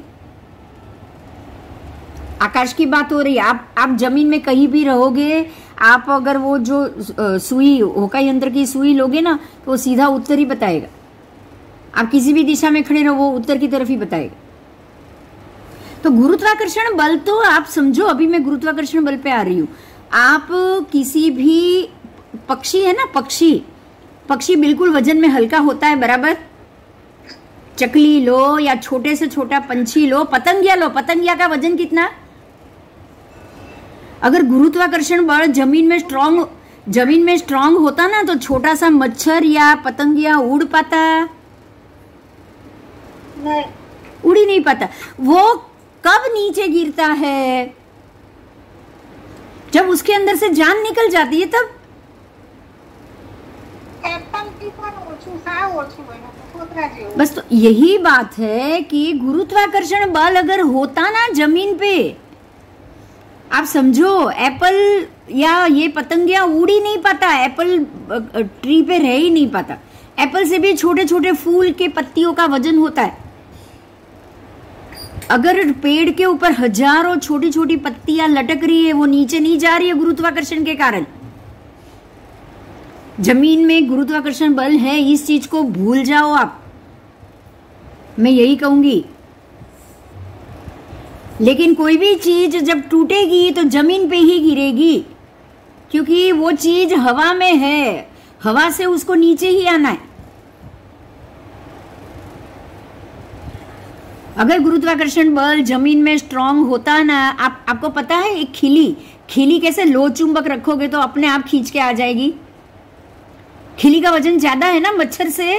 आकाश की बात हो रही। आप जमीन में कहीं भी रहोगे, आप अगर वो जो सुई, होका यंत्र की सुई लोगे ना, तो वो सीधा उत्तर ही बताएगा। आप किसी भी दिशा में खड़े रहो, वो उत्तर की तरफ ही बताएगा। तो गुरुत्वाकर्षण बल तो आप समझो, अभी मैं गुरुत्वाकर्षण बल पे आ रही हूं। आप किसी भी पक्षी है ना, पक्षी बिल्कुल वजन में हल्का होता है, बराबर। चकली लो या छोटे से छोटा पंछी लो, पतंगिया लो, पतंगिया का वजन कितना? अगर गुरुत्वाकर्षण बल जमीन में स्ट्रांग होता ना, तो छोटा सा मच्छर या पतंगिया उड़ पाता? नहीं, उड़ ही नहीं पाता। वो कब नीचे गिरता है? जब उसके अंदर से जान निकल जाती है, तब। बस तो यही बात है कि गुरुत्वाकर्षण बल अगर होता ना जमीन पे, आप समझो एप्पल या ये पतंगिया उड़ ही नहीं पाता, एप्पल ट्री पे रह ही नहीं पाता। एप्पल से भी छोटे छोटे फूल के पत्तियों का वजन होता है। अगर पेड़ के ऊपर हजारों छोटी छोटी पत्तियां लटक रही है, वो नीचे नहीं जा रही है गुरुत्वाकर्षण के कारण। जमीन में गुरुत्वाकर्षण बल है, इस चीज को भूल जाओ आप, मैं यही कहूंगी। लेकिन कोई भी चीज जब टूटेगी तो जमीन पे ही गिरेगी, क्योंकि वो चीज हवा में है, हवा से उसको नीचे ही आना है। अगर गुरुत्वाकर्षण बल जमीन में स्ट्रांग होता ना, आपको पता है एक खिली कैसे लो चुंबक रखोगे तो अपने आप खींच के आ जाएगी। खिली का वजन ज्यादा है ना मच्छर से,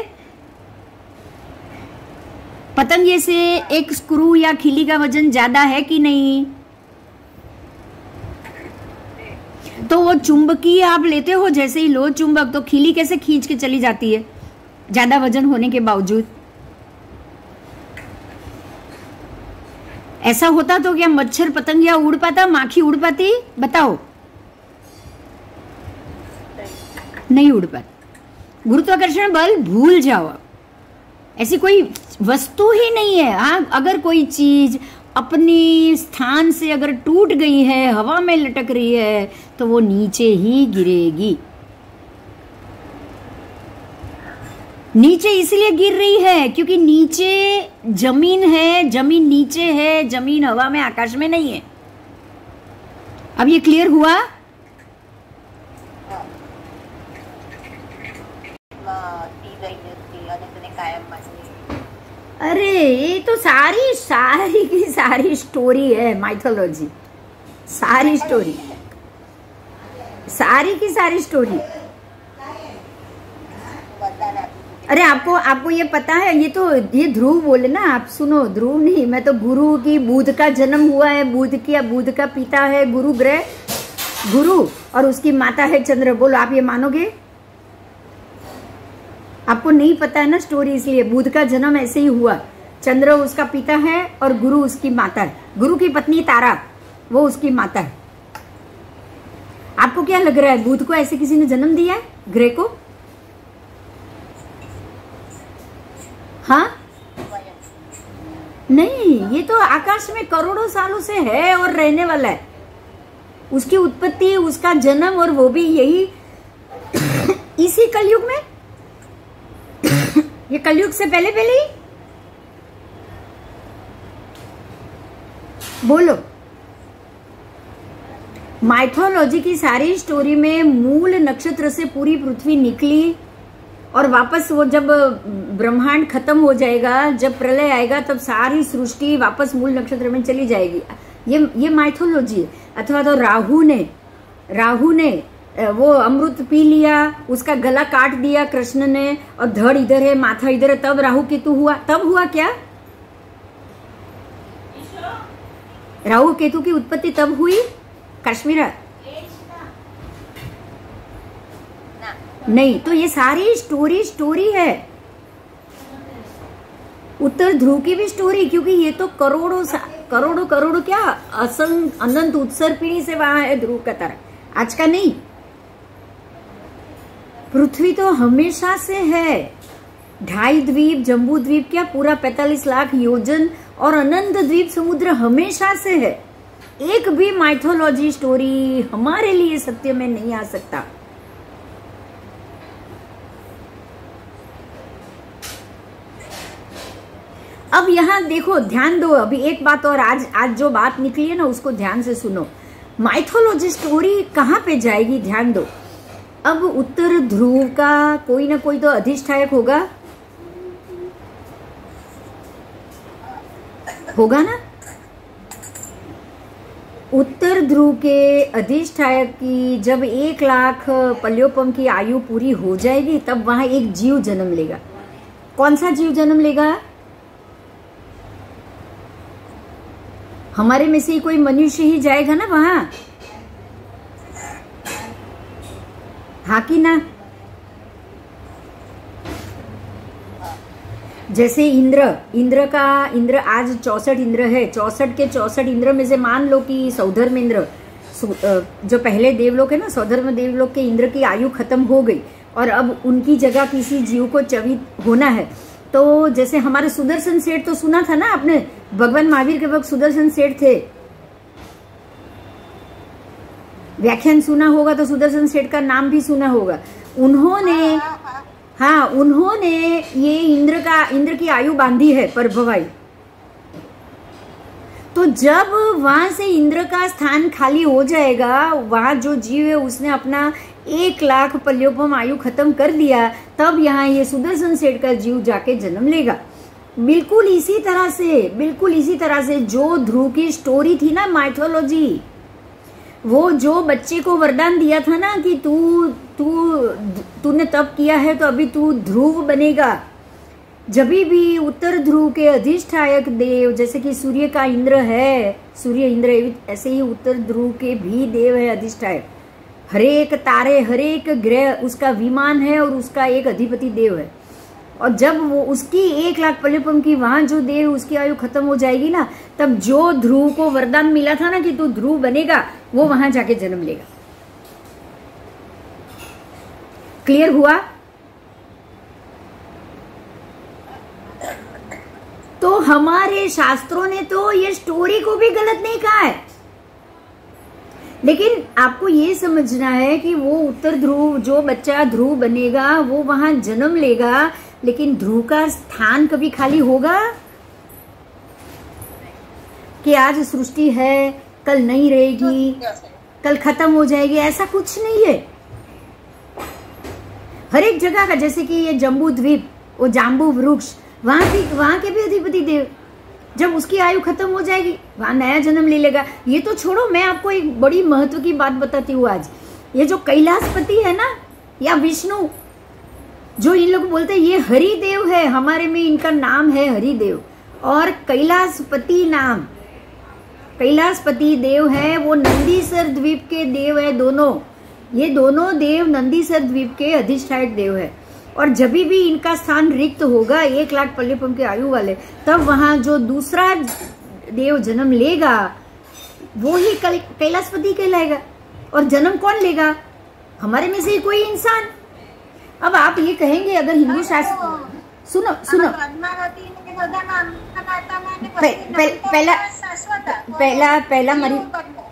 पतंगे से एक स्क्रू या खिली का वजन ज्यादा है कि नहीं? तो वो चुंबकीय आप लेते हो जैसे ही लो चुंबक, तो खिली कैसे खींच के चली जाती है ज्यादा वजन होने के बावजूद। ऐसा होता तो क्या मच्छर पतंगिया उड़ पाता, माखी उड़ पाती? बताओ, नहीं उड़ पाती। गुरुत्वाकर्षण बल भूल जाओ, ऐसी कोई वस्तु ही नहीं है। हाँ, अगर कोई चीज अपनी स्थान से अगर टूट गई है, हवा में लटक रही है, तो वो नीचे ही गिरेगी। नीचे इसलिए गिर रही है क्योंकि नीचे जमीन है, जमीन नीचे है, जमीन हवा में, आकाश में नहीं है। अब ये क्लियर हुआ? अरे ये तो सारी की सारी स्टोरी है, माइथोलॉजी, सारी स्टोरी, सारी की सारी स्टोरी। अरे आपको ये पता है, ये ध्रुव बोले ना, आप सुनो, ध्रुव नहीं, मैं तो गुरु की, बुध का जन्म हुआ है, बुध का पिता है गुरु ग्रह, गुरु, और उसकी माता है चंद्र। बोलो आप ये मानोगे? आपको नहीं पता है ना स्टोरी, इसलिए बुध का जन्म ऐसे ही हुआ। चंद्र उसका पिता है और गुरु उसकी माता है। गुरु की पत्नी तारा, वो उसकी माता है। आपको क्या लग रहा है, बुध को ऐसे किसी ने जन्म दिया है, ग्रह को? हाँ नहीं, ये तो आकाश में करोड़ों सालों से है और रहने वाला है। उसकी उत्पत्ति, उसका जन्म, और वो भी यही इसी कलयुग में, ये कलयुग से पहले ही। बोलो, माइथोलॉजी की सारी स्टोरी में मूल नक्षत्र से पूरी पृथ्वी निकली, और वापस वो जब ब्रह्मांड खत्म हो जाएगा, जब प्रलय आएगा, तब सारी सृष्टि वापस मूल नक्षत्र में चली जाएगी। ये माइथोलॉजी है। अथवा तो राहु ने वो अमृत पी लिया, उसका गला काट दिया कृष्ण ने, और धड़ इधर है माथा इधर है, तब राहु केतु हुआ। तब हुआ क्या? राहु केतु की उत्पत्ति तब हुई कश्मीरा? नहीं, तो ये सारी स्टोरी है। उत्तर ध्रुव की भी स्टोरी, क्योंकि ये तो करोड़ों क्या अनंत उत्सर पीढ़ी से वहां है ध्रुव का तारा, आज का नहीं। पृथ्वी तो हमेशा से है। 2.5 द्वीप, जम्बू द्वीप क्या पूरा 45 लाख योजन और अनंत द्वीप समुद्र हमेशा से है। एक भी माइथोलॉजी स्टोरी हमारे लिए सत्य में नहीं आ सकता। अब यहां देखो, ध्यान दो, अभी एक बात और, आज जो बात निकली है ना उसको ध्यान से सुनो। माइथोलॉजी स्टोरी कहां पे जाएगी, ध्यान दो। अब उत्तर ध्रुव का कोई ना कोई तो अधिष्ठायक होगा ना। उत्तर ध्रुव के अधिष्ठायक की जब 1 लाख पल्योपम की आयु पूरी हो जाएगी, तब वहां एक जीव जन्म लेगा। कौन सा जीव जन्म लेगा? हमारे में से ही कोई मनुष्य ही जाएगा ना वहां, हाँ कि ना? जैसे इंद्र आज 64 इंद्र है। 64 के 64 इंद्र में से मान लो कि सौधर्म इंद्र, जो पहले देवलोक है ना, सौधर्म देवलोक के इंद्र की आयु खत्म हो गई और अब उनकी जगह किसी जीव को चवित होना है। तो जैसे हमारे सुदर्शन सेठ, तो सुना था ना आपने, भगवान महावीर के वक्त सुदर्शन सेठ थे, व्याख्यान सुना होगा तो सुदर्शन सेठ का नाम भी सुना होगा। उन्होंने ये इंद्र की आयु बांधी है परभवाई। तो जब वहां से इंद्र का स्थान खाली हो जाएगा, वहां जो जीव है उसने अपना 1 लाख पल्योपम आयु खत्म कर दिया, तब यहाँ ये सुदर्शन सेठ का जीव जाके जन्म लेगा। बिल्कुल इसी तरह से जो ध्रुव की स्टोरी थी ना, माइथोलॉजी, वो जो बच्चे को वरदान दिया था ना कि तूने तप किया है तो अभी तू ध्रुव बनेगा। जब भी उत्तर ध्रुव के अधिष्ठायक देव, जैसे कि सूर्य का इंद्र है, सूर्य इंद्र, ऐसे ही उत्तर ध्रुव के भी देव है अधिष्ठायक। हरेक तारे, हरेक ग्रह उसका विमान है और उसका एक अधिपति देव है। और जब वो उसकी 1 लाख पल्योपम की वहां जो देव, उसकी आयु खत्म हो जाएगी ना, तब जो ध्रुव को वरदान मिला था ना कि तू ध्रुव बनेगा, वो वहां जाके जन्म लेगा। क्लियर हुआ? तो हमारे शास्त्रों ने तो ये स्टोरी को भी गलत नहीं कहा है, लेकिन आपको ये समझना है कि वो उत्तर ध्रुव, जो बच्चा ध्रुव बनेगा वो वहां जन्म लेगा, लेकिन ध्रुव का स्थान कभी खाली होगा कि आज सृष्टि है कल नहीं रहेगी, कल खत्म हो जाएगी? ऐसा कुछ नहीं है। हर एक जगह का, जैसे कि ये जम्बू द्वीप, वो जाम्बू वृक्ष, वहां के भी अधिपति देव, जब उसकी आयु खत्म हो जाएगी वहां नया जन्म ले लेगा। ये तो छोड़ो, मैं आपको एक बड़ी महत्व की बात बताती हूँ आज। ये जो कैलाशपति है ना, या विष्णु, जो इन लोग बोलते हैं ये हरिदेव है, हमारे में इनका नाम है हरिदेव, और कैलाशपति नाम, कैलाशपति देव है, वो नंदीसर द्वीप के देव है दोनों। ये दोनों देव नंदीसर द्वीप के अधिष्ठायक देव है। और जब भी इनका स्थान रिक्त होगा 1 लाख पल्योपम के आयु वाले, तब वहां जो दूसरा देव जन्म लेगा वो ही कैलाशपति कहलाएगा। और जन्म कौन लेगा? हमारे में से ही कोई इंसान। अब आप ये कहेंगे, अगर हिंदू शास्त्र, सुनो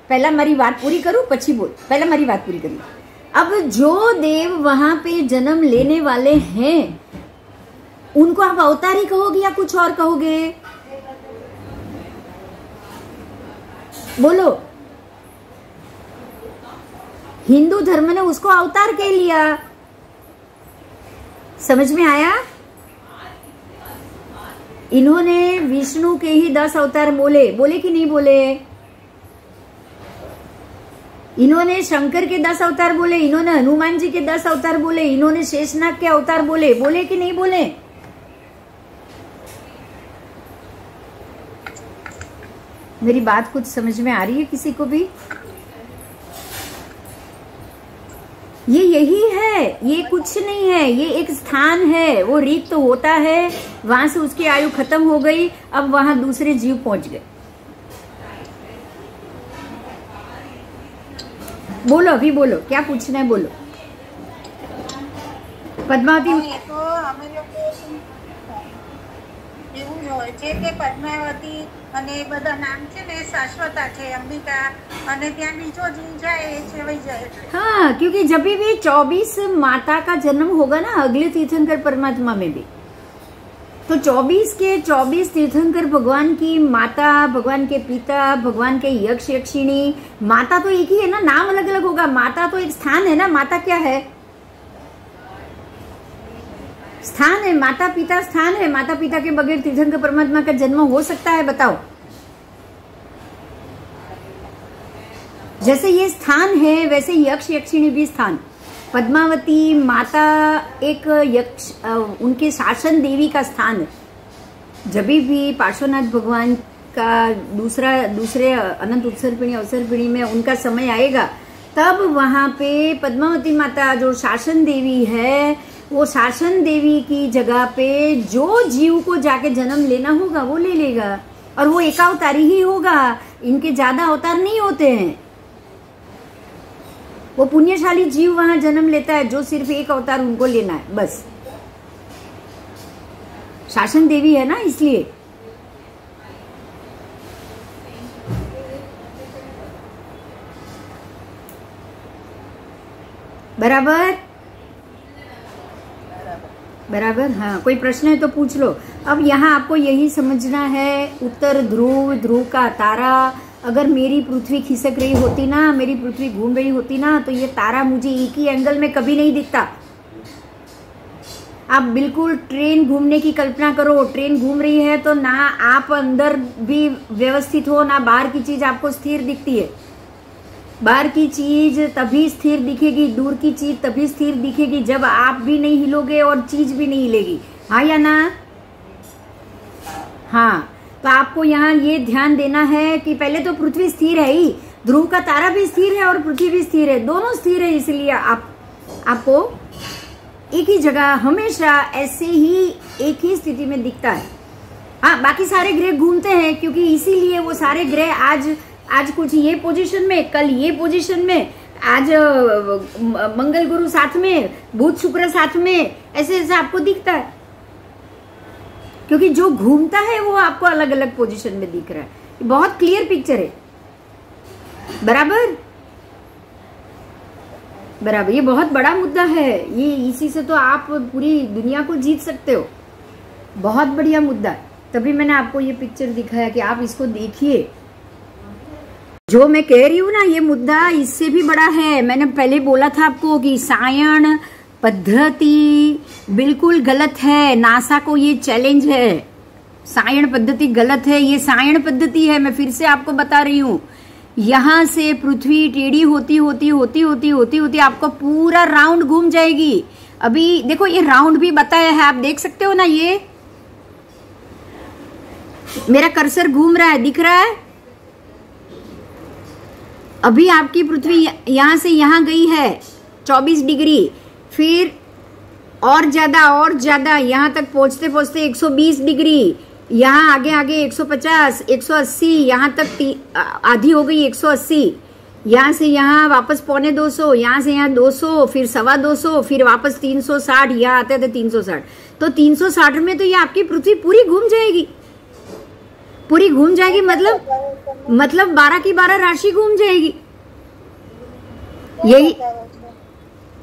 पहला मारी बात पूरी करूं, पछी बोल, पहला मारी बात पूरी करूं। अब जो देव वहां पे जन्म लेने वाले हैं, उनको आप अवतारी कहोगे या कुछ और कहोगे? बोलो। हिंदू धर्म ने उसको अवतार कह लिया। समझ में आया? इन्होंने विष्णु के ही 10 अवतार बोले कि नहीं बोले? इन्होंने शंकर के 10 अवतार बोले, इन्होंने हनुमान जी के 10 अवतार बोले, इन्होंने शेषनाग के अवतार बोले, बोले कि नहीं बोले? मेरी बात कुछ समझ में आ रही है किसी को भी? ये यही है, ये कुछ नहीं है, ये एक स्थान है। वो रिक्त तो होता है, वहां से उसकी आयु खत्म हो गई, अब वहां दूसरे जीव पहुंच गए। बोलो, अभी बोलो, क्या पूछना है बोलो। પદ્માવતી એ તો અમે લોકો એવું જ હોય છે કે પદ્માવતી અને એ બધા નામ છે ને શાશ્વત છે, અંબિકા અને ત્યાં બીજો જીવ જાય એ છેવાઈ જાય એટલે। हाँ, क्योंकि जब भी 24 माता का जन्म होगा ना अगले तीर्थंकर परमात्मा में भी, तो 24 के 24 तीर्थंकर भगवान की माता, भगवान के पिता, भगवान के यक्ष यक्षिणी। माता तो एक ही है ना, नाम अलग अलग होगा। माता तो एक स्थान है ना। माता क्या है? स्थान है। माता पिता स्थान है। माता पिता के बगैर तीर्थंकर परमात्मा का जन्म हो सकता है? बताओ। जैसे ये स्थान है वैसे यक्ष यक्षिणी भी स्थान। पद्मावती माता एक यक्ष, उनके शासन देवी का स्थान है। जब भी पार्श्वनाथ भगवान का दूसरे अनंत उत्सर्पिणी अवसर्पिणी में उनका समय आएगा, तब वहां पे पद्मावती माता जो शासन देवी है, वो शासन देवी की जगह पे जो जीव को जाके जन्म लेना होगा वो ले लेगा, और वो एकावतारी ही होगा। इनके ज्यादा अवतार नहीं होते हैं। वो पुण्यशाली जीव वहां जन्म लेता है जो सिर्फ एक अवतार उनको लेना है, बस। शासन देवी है ना, इसलिए। बराबर बराबर। हाँ, कोई प्रश्न है तो पूछ लो। अब यहाँ आपको यही समझना है, उत्तर ध्रुव, ध्रुव का तारा। अगर मेरी पृथ्वी खिसक रही होती ना, मेरी पृथ्वी घूम रही होती ना, तो ये तारा मुझे एक ही एंगल में कभी नहीं दिखता। आप बिल्कुल ट्रेन घूमने की कल्पना करो। ट्रेन घूम रही है तो ना आप अंदर भी व्यवस्थित हो, ना बाहर की चीज आपको स्थिर दिखती है। बाहर की चीज तभी स्थिर दिखेगी, दूर की चीज तभी स्थिर दिखेगी जब आप भी नहीं हिलोगे और चीज भी नहीं हिलेगी। हाँ या ना? हाँ, तो आपको यहाँ ये ध्यान देना है कि पहले तो पृथ्वी स्थिर है ही, ध्रुव का तारा भी स्थिर है और पृथ्वी भी स्थिर है, दोनों स्थिर है। इसलिए आपको एक ही जगह हमेशा ऐसे ही एक ही स्थिति में दिखता है। हाँ, बाकी सारे ग्रह घूमते हैं, क्योंकि इसीलिए वो सारे ग्रह आज कुछ ये पोजीशन में, कल ये पोजीशन में, आज मंगल गुरु साथ में, बुध शुक्र साथ में, ऐसे ऐसे आपको दिखता है। क्योंकि जो घूमता है वो आपको अलग अलग पोजीशन में दिख रहा है। बहुत क्लियर पिक्चर है। बराबर बराबर। ये बहुत बड़ा मुद्दा है। ये इसी से तो आप पूरी दुनिया को जीत सकते हो। बहुत बढ़िया मुद्दा है। तभी मैंने आपको ये पिक्चर दिखाया कि आप इसको देखिए। जो मैं कह रही हूँ ना, ये मुद्दा इससे भी बड़ा है। मैंने पहले बोला था आपको कि सायण पद्धति बिल्कुल गलत है। नासा को ये चैलेंज है, सायण पद्धति गलत है। ये सायण पद्धति है, मैं फिर से आपको बता रही हूँ। यहां से पृथ्वी टेढ़ी होती होती होती होती होती होती आपको पूरा राउंड घूम जाएगी। अभी देखो, ये राउंड भी बताया है, आप देख सकते हो ना। ये मेरा कर्सर घूम रहा है, दिख रहा है। अभी आपकी पृथ्वी यहां से यहां गई है 24 डिग्री, फिर और ज्यादा यहां तक पहुंचते पहुंचते 120 डिग्री, यहाँ आगे आगे 150, 180, यहाँ तक आधी हो गई 180, यहाँ से यहाँ वापस 250, यहाँ से यहाँ 200, फिर 225, फिर वापस 360, यहाँ आते थे 360। तो 360 में तो ये आपकी पृथ्वी पूरी घूम जाएगी। पूरी घूम जाएगी मतलब 12 की 12 राशि घूम जाएगी। यही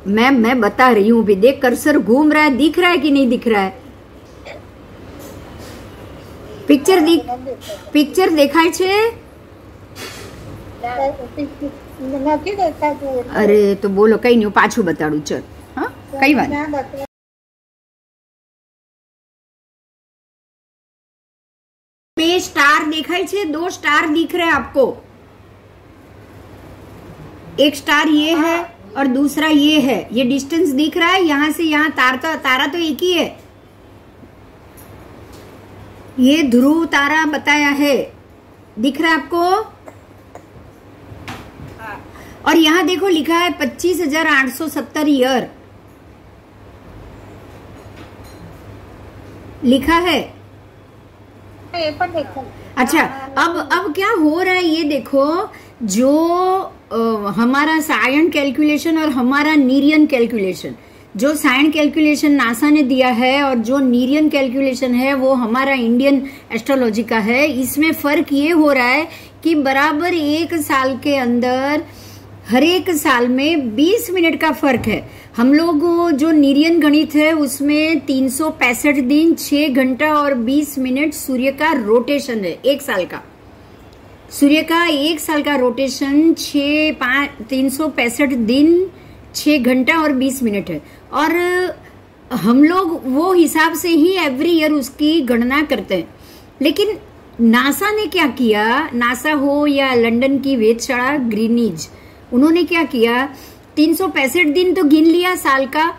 मैं बता रही हूँ भी। देख, कर्सर घूम रहा है, दिख रहा है कि नहीं दिख रहा है? पिक्चर देखाय छे? अरे तो बोलो, कई नहीं, पाछू बताड़ू। चल, हाँ, कई बात। पे स्टार देखाय छे, 2 स्टार दिख रहे हैं आपको। एक स्टार ये है और दूसरा ये है, ये डिस्टेंस दिख रहा है यहाँ से यहाँ, तारा तो एक ही है। ये ध्रुव तारा बताया है, दिख रहा है आपको? और यहाँ देखो लिखा है 25,870 ईयर लिखा है। अच्छा, अब क्या हो रहा है ये देखो, जो हमारा सायन कैलकुलेशन और हमारा नीरियन कैलकुलेशन, जो सायन कैलकुलेशन नासा ने दिया है और जो नीरियन कैलकुलेशन है वो हमारा इंडियन एस्ट्रोलॉजी का है, इसमें फर्क ये हो रहा है कि बराबर एक साल के अंदर हर एक साल में 20 मिनट का फर्क है। हम लोग जो नीरियन गणित है उसमें 365 दिन 6 घंटा और 20 मिनट सूर्य का रोटेशन है, एक साल का। सूर्य का एक साल का रोटेशन 365 दिन 6 घंटा और 20 मिनट है, और हम लोग वो हिसाब से ही एवरी ईयर उसकी गणना करते हैं। लेकिन नासा ने क्या किया, नासा हो या लंदन की वेधशाला ग्रीनिज, उन्होंने क्या किया, 365 दिन तो गिन लिया साल का,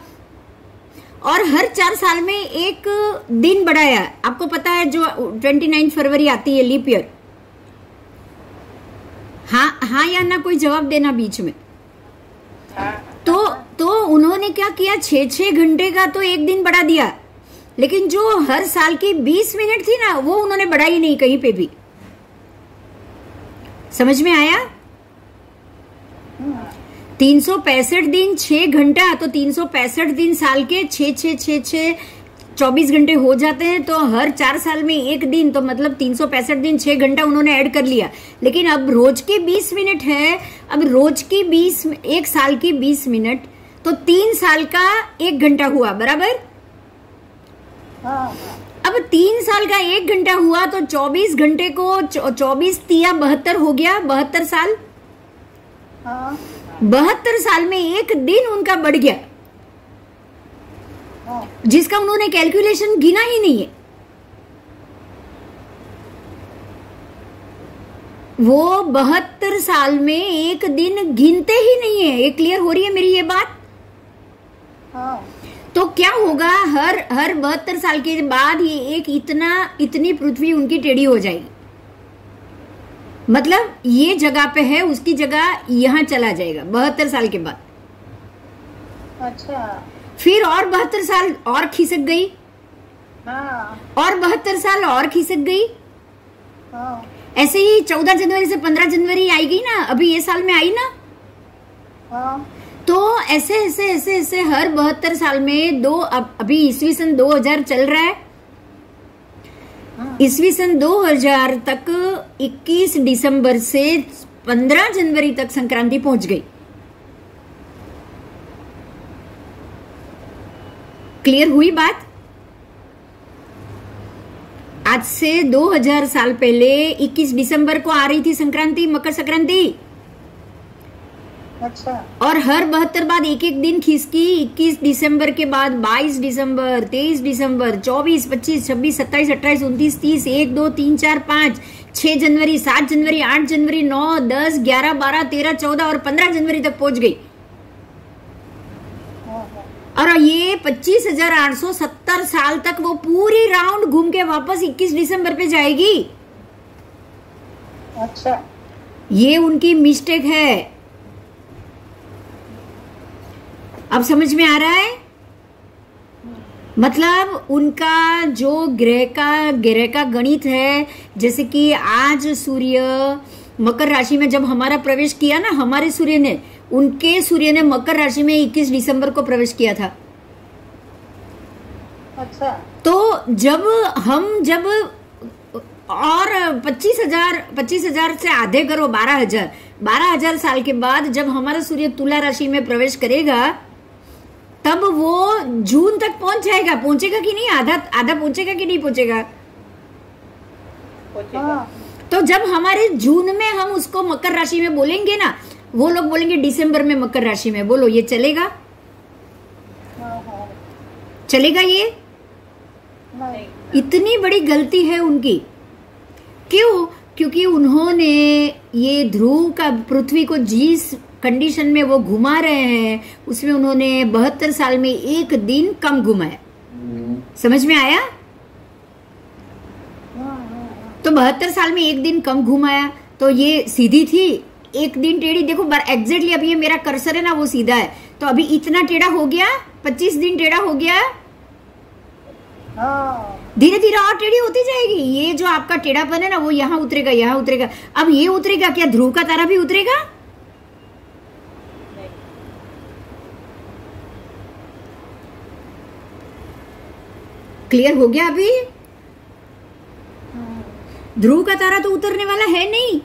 और हर 4 साल में एक दिन बढ़ाया। आपको पता है जो 29 फरवरी आती है लीप ईयर, हाँ या ना, कोई जवाब देना बीच में। तो उन्होंने क्या किया, 6 घंटे का तो एक दिन बढ़ा दिया, लेकिन जो हर साल की 20 मिनट थी ना वो उन्होंने बढ़ाई नहीं कहीं पे भी। समझ में आया? 365 दिन 6 घंटा, तो 365 दिन साल के 6 24 घंटे हो जाते हैं, तो हर 4 साल में एक दिन, तो मतलब 365 दिन 6 घंटा उन्होंने ऐड कर लिया। लेकिन अब रोज की 20 मिनट है, अब रोज की 20, एक साल की 20 मिनट, तो 3 साल का 1 घंटा हुआ, बराबर? अब 3 साल का 1 घंटा हुआ तो 24 घंटे को 24 तिया 72 हो गया, 72 साल। 72 साल में एक दिन उनका बढ़ गया, जिसका उन्होंने कैलकुलेशन गिना ही नहीं है। वो 72 साल में एक दिन गिनते ही नहीं है। ये क्लियर हो रही है मेरी ये बात? तो क्या होगा, हर 72 साल के बाद ये एक इतनी पृथ्वी उनकी टेढ़ी हो जाएगी, मतलब ये जगह पे है, उसकी जगह यहाँ चला जाएगा 72 साल के बाद। अच्छा, फिर और 72 साल और खिसक गई, और 72 साल और खिसक गई। ऐसे ही 14 जनवरी से 15 जनवरी आएगी ना, अभी ये साल में आई ना, तो ऐसे ऐसे ऐसे ऐसे हर 72 साल में अभी ईस्वी सन 2000 चल रहा है, ईस्वी सन 2000 तक 21 दिसंबर से 15 जनवरी तक संक्रांति पहुंच गई। क्लियर हुई बात? आज से 2000 साल पहले 21 दिसंबर को आ रही थी संक्रांति, मकर संक्रांति। अच्छा। और हर 72 बाद एक एक दिन खिसकी, 21 दिसंबर के बाद 22 दिसंबर, 23 दिसंबर, 24, 25, 26, 27, 28, 29, 30, 1, 2, 3, 4, 5, 6 जनवरी, 7 जनवरी, 8 जनवरी, 9, 10, 11, 12, 13, 14 और 15 जनवरी तक पहुंच गई। और ये 25,870 साल तक वो पूरी राउंड घूम के वापस 21 दिसंबर पे जाएगी। अच्छा, ये उनकी मिस्टेक है। अब समझ में आ रहा है? मतलब उनका जो ग्रह का गणित है, जैसे कि आज सूर्य मकर राशि में जब हमारा प्रवेश किया ना, हमारे सूर्य ने, उनके सूर्य ने मकर राशि में 21 दिसंबर को प्रवेश किया था। अच्छा। तो जब और 25,000 से आधे करो 12,000 साल के बाद जब हमारा सूर्य तुला राशि में प्रवेश करेगा, तब वो जून तक पहुंच जाएगा। पहुंचेगा कि नहीं? आधा पहुंचेगा कि नहीं पहुंचेगा? तो जब हमारे जून में हम उसको मकर राशि में बोलेंगे ना, वो लोग बोलेंगे दिसंबर में मकर राशि में। बोलो, ये चलेगा? चलेगा ये? नहीं। इतनी बड़ी गलती है उनकी। क्यों? क्योंकि उन्होंने ये ध्रुव का पृथ्वी को जिस कंडीशन में वो घुमा रहे हैं उसमें उन्होंने 72 साल में एक दिन कम घुमाया। समझ में आया? तो 72 साल में एक दिन कम घुमाया तो ये सीधी थी, एक दिन टेढ़ी। देखो एग्जैक्टली अभी ये मेरा कर्सर है ना वो सीधा है, तो अभी इतना टेढ़ा हो गया, 25 दिन टेढ़ा हो गया, धीरे धीरे और टेढ़ी होती जाएगी। ये जो आपका टेढ़ापन है ना वो यहाँ उतरेगा, यहाँ उतरेगा। अब ये उतरेगा, क्या ध्रुव का तारा भी उतरेगा? क्लियर हो गया? अभी ध्रुव का तारा तो उतरने वाला है नहीं,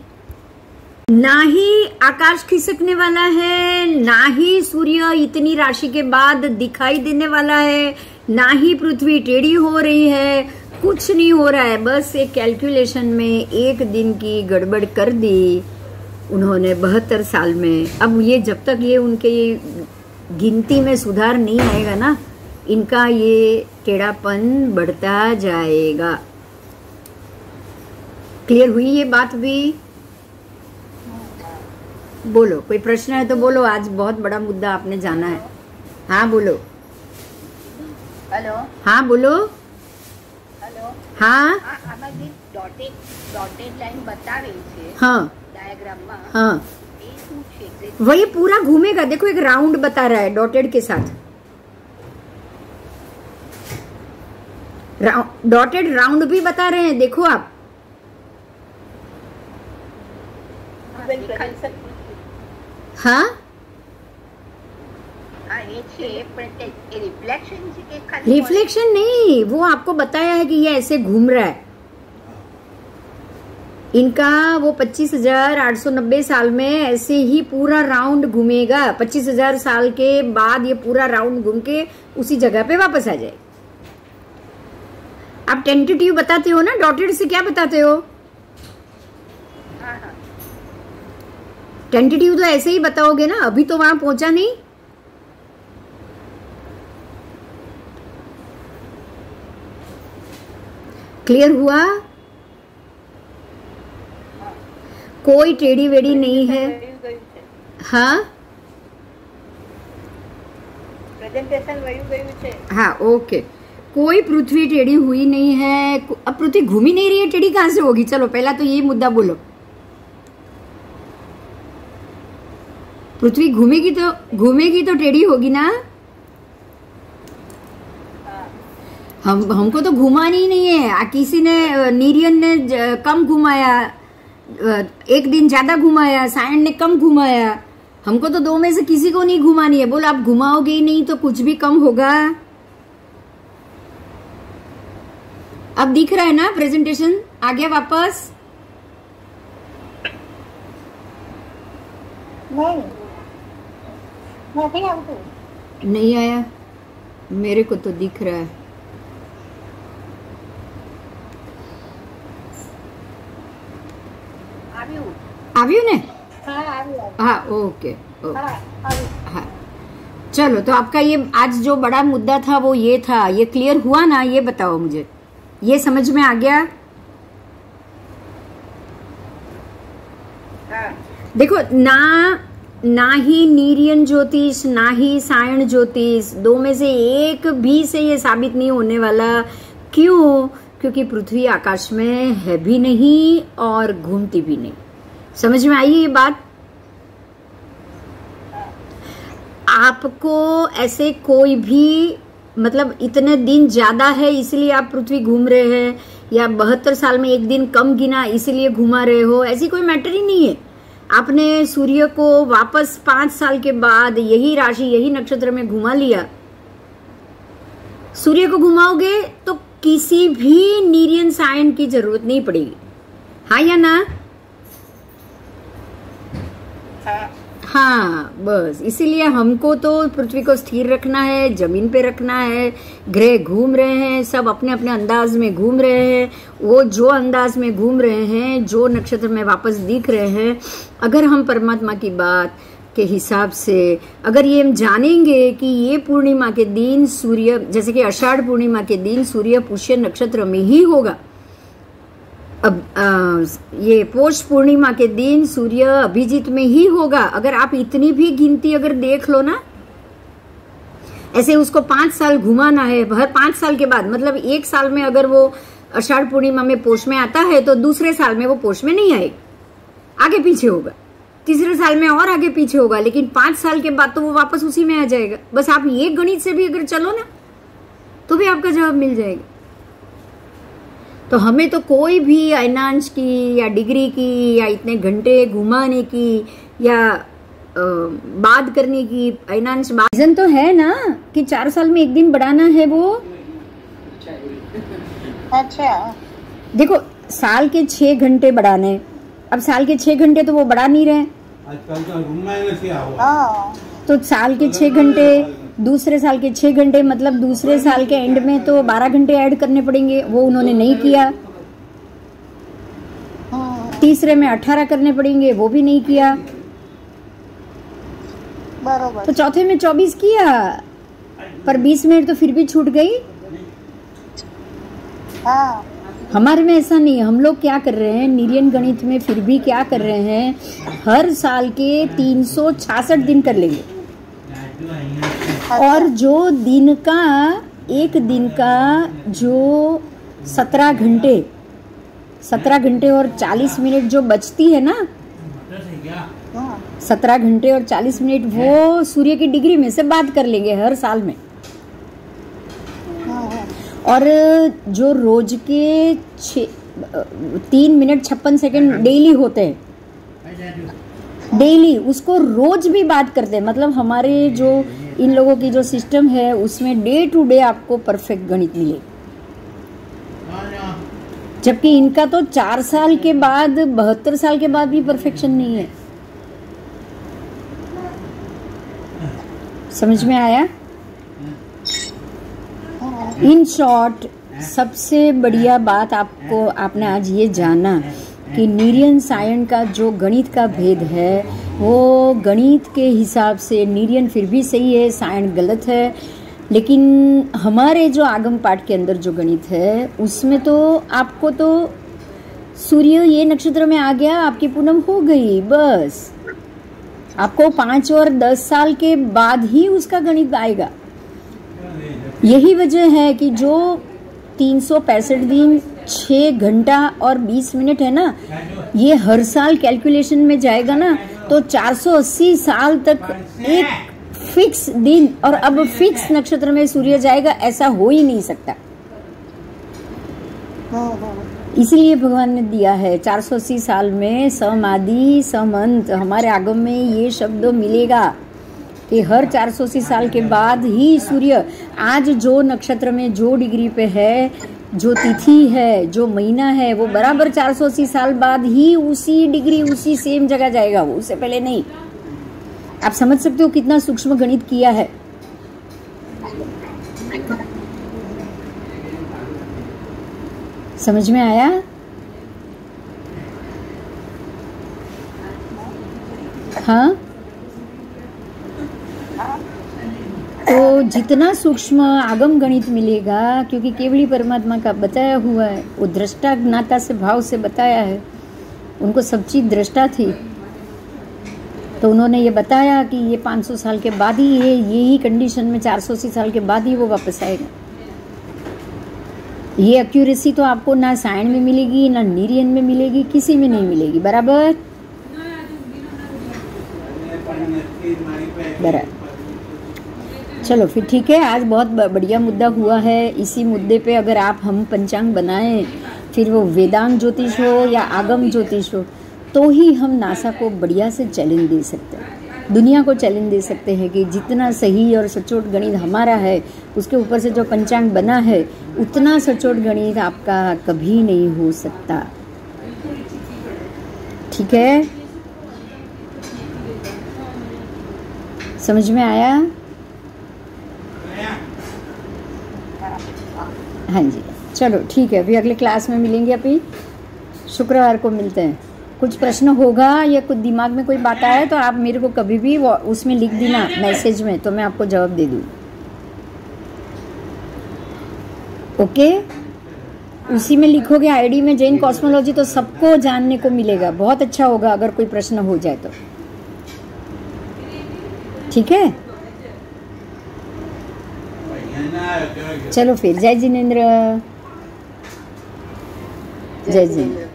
ना ही आकाश खिसकने वाला है, ना ही सूर्य इतनी राशि के बाद दिखाई देने वाला है, ना ही पृथ्वी टेढ़ी हो रही है, कुछ नहीं हो रहा है। बस एक कैलकुलेशन में एक दिन की गड़बड़ कर दी उन्होंने 72 साल में। अब ये जब तक ये उनके गिनती में सुधार नहीं आएगा ना, इनका ये टेढ़ापन बढ़ता जाएगा। क्लियर हुई ये बात भी? बोलो, कोई प्रश्न है तो बोलो, आज बहुत बड़ा मुद्दा आपने जाना है। हाँ बोलो। हेलो। हाँ बोलो। हेलो। हाँ आमा जी डॉटेड लाइन बता रही थी। हाँ डायग्राम में। हाँ ये શું છે? वही पूरा घूमेगा। देखो एक राउंड बता रहा है डॉटेड के साथ, डॉटेड राउंड भी बता रहे हैं। देखो आप, हाँ रिफ्लेक्शन नहीं, वो आपको बताया है कि ये ऐसे घूम रहा है। इनका वो 25,890 साल में ऐसे ही पूरा राउंड घूमेगा। 25,000 साल के बाद ये पूरा राउंड घूम के उसी जगह पे वापस आ जाए। आप टेंटेटिव बताते हो ना, डॉटेड से क्या बताते हो? टेंटेटिव तो ऐसे ही बताओगे ना, अभी तो वहां पहुंचा नहीं। क्लियर हुआ? कोई टेढ़ी वेढ़ी नहीं है। हाँ प्रेजेंटेशन वही गई છે। हाँ ओके, कोई पृथ्वी टेढ़ी हुई नहीं है। अब पृथ्वी घूमी नहीं रही है, टेढ़ी कहां से होगी? चलो पहला तो यही मुद्दा बोलो। पृथ्वी घूमेगी तो टेढ़ी होगी ना। हमको तो घुमानी ही नहीं है। किसी ने, नीरियन ने कम घुमाया, एक दिन ज्यादा घुमाया, सायन ने कम घुमाया। हमको तो दो में से किसी को नहीं घुमानी है। बोलो आप घुमाओगे ही नहीं तो कुछ भी कम होगा। अब दिख रहा है ना प्रेजेंटेशन? आ गया वापस? नहीं आया? मेरे को तो दिख रहा है। આવ્યું ને? हाँ ओके हाँ चलो, तो आपका ये आज जो बड़ा मुद्दा था वो ये था। ये क्लियर हुआ ना? ये बताओ मुझे, ये समझ में आ गया? देखो ना ही नीरियन ज्योतिष ना ही सायन ज्योतिष, दो में से एक भी से ये साबित नहीं होने वाला। क्यों? क्योंकि पृथ्वी आकाश में है भी नहीं और घूमती भी नहीं। समझ में आई ये बात? आपको ऐसे कोई भी, मतलब इतने दिन ज्यादा है इसलिए आप पृथ्वी घूम रहे हैं, या 72 साल में एक दिन कम गिना इसलिए घुमा रहे हो, ऐसी कोई मैटर ही नहीं है। आपने सूर्य को वापस 5 साल के बाद यही राशि यही नक्षत्र में घुमा लिया। सूर्य को घुमाओगे तो किसी भी नीरियन सायन की जरूरत नहीं पड़ेगी। हाँ या ना? हाँ बस इसीलिए हमको तो पृथ्वी को स्थिर रखना है, जमीन पे रखना है। ग्रह घूम रहे हैं, सब अपने अपने अंदाज में घूम रहे हैं। वो जो अंदाज में घूम रहे हैं, जो नक्षत्र में वापस दिख रहे हैं, अगर हम परमात्मा की बात के हिसाब से अगर ये हम जानेंगे कि ये पूर्णिमा के दिन सूर्य, जैसे कि आषाढ़ पूर्णिमा के दिन सूर्य पुष्य नक्षत्र में ही होगा, ये पौष पूर्णिमा के दिन सूर्य अभिजीत में ही होगा। अगर आप इतनी भी गिनती अगर देख लो ना, ऐसे उसको 5 साल घुमाना है, हर 5 साल के बाद, मतलब 1 साल में अगर वो आषाढ़ पूर्णिमा में पोष में आता है तो दूसरे साल में वो पोष में नहीं आएगा, आगे पीछे होगा, तीसरे साल में और आगे पीछे होगा, लेकिन 5 साल के बाद तो वो वापस उसी में आ जाएगा। बस आप ये गणित से भी अगर चलो ना तो भी आपका जवाब मिल जाएगा। तो हमें तो कोई भी अयनांश की या डिग्री की या इतने घंटे घुमाने की या बात करने की, अयनांश रीजन तो है ना कि 4 साल में 1 दिन बढ़ाना है वो। अच्छा, देखो साल के 6 घंटे बढ़ाने, अब साल के 6 घंटे तो वो बढ़ा नहीं रहे, आजकल का रूम में क्या हुआ? हाँ, तो साल के 6 घंटे, दूसरे साल के 6 घंटे, मतलब दूसरे साल के एंड में तो 12 घंटे ऐड करने पड़ेंगे, वो उन्होंने नहीं किया। तीसरे में 18 करने पड़ेंगे, वो भी नहीं किया। बरोबर। तो चौथे में 24 किया, पर 20 मिनट तो फिर भी छूट गई। हाँ, हमारे में ऐसा नहीं है। हम लोग क्या कर रहे हैं, नीरियन गणित में फिर भी क्या कर रहे हैं, हर साल के 366 दिन कर लेंगे, और जो दिन का, एक दिन का जो 17 घंटे और 40 मिनट जो बचती है ना, 17 घंटे और 40 मिनट वो सूर्य की डिग्री में से बात कर लेंगे हर साल में। और जो रोज के 3 मिनट 56 सेकंड डेली होते हैं, डेली उसको रोज भी बात करते हैं। मतलब हमारे जो इन लोगों की जो सिस्टम है उसमें डे टू डे आपको परफेक्ट गणित मिलेगा, जबकि इनका तो 4 साल के बाद, 72 साल के बाद भी परफेक्शन नहीं है। समझ में आया? इन शॉर्ट, सबसे बढ़िया बात आपने आज ये जाना कि नीरियन सायन का जो गणित का भेद है, वो गणित के हिसाब से नीरियन फिर भी सही है, सायन गलत है। लेकिन हमारे जो आगम पाठ के अंदर जो गणित है उसमें तो आपको तो सूर्य ये नक्षत्र में आ गया, आपकी पूनम हो गई, बस आपको 5 और 10 साल के बाद ही उसका गणित आएगा। यही वजह है कि जो 365 दिन 6 घंटा और 20 मिनट है ना, ये हर साल कैलकुलेशन में जाएगा ना, तो 480 साल तक एक फिक्स दिन, और अब फिक्स नक्षत्र में सूर्य जाएगा, ऐसा हो ही नहीं सकता। इसलिए भगवान ने दिया है 480 साल में समाधि समंत। हमारे आगम में ये शब्द मिलेगा कि हर 480 साल के बाद ही सूर्य, आज जो नक्षत्र में जो डिग्री पे है, जो तिथि है, जो महीना है, वो बराबर 480 साल बाद ही उसी डिग्री, उसी सेम जगह जाएगा, वो उससे पहले नहीं। आप समझ सकते हो कितना सूक्ष्म गणित किया है। समझ में आया? हाँ, तो जितना सूक्ष्म आगम गणित मिलेगा, क्योंकि केवली परमात्मा का बताया हुआ है, वो दृष्टा ज्ञाता से भाव से बताया है, उनको सब चीज दृष्टा थी, तो उन्होंने ये बताया कि ये 500 साल के बाद ही, यही कंडीशन में 480 साल के बाद ही वो वापस आएगा। ये एक्यूरेसी तो आपको ना सायन में मिलेगी, ना नीरियन में मिलेगी, किसी में नहीं मिलेगी। बराबर बराबर। चलो फिर ठीक है, आज बहुत बढ़िया मुद्दा हुआ है। इसी मुद्दे पे अगर आप हम पंचांग बनाएं, फिर वो वेदांग ज्योतिष हो या आगम ज्योतिष हो, तो ही हम नासा को बढ़िया से चैलेंज दे सकते हैं, दुनिया को चैलेंज दे सकते हैं कि जितना सही और सचोट गणित हमारा है, उसके ऊपर से जो पंचांग बना है, उतना सचोट गणित आपका कभी नहीं हो सकता। ठीक है, समझ में आया? हाँ जी, चलो ठीक है, अभी अगले क्लास में मिलेंगे। अभी शुक्रवार को मिलते हैं। कुछ प्रश्न होगा या कुछ दिमाग में कोई बात आए तो आप मेरे को कभी भी उसमें लिख देना मैसेज में, तो मैं आपको जवाब दे दूँ। ओके। उसी में लिखोगे आईडी में जैन कॉस्मोलॉजी तो सबको जानने को मिलेगा। बहुत अच्छा होगा अगर कोई प्रश्न हो जाए तो। ठीक है, चलो फिर जय जिनेन्द्र। जय जिनेन्द्र।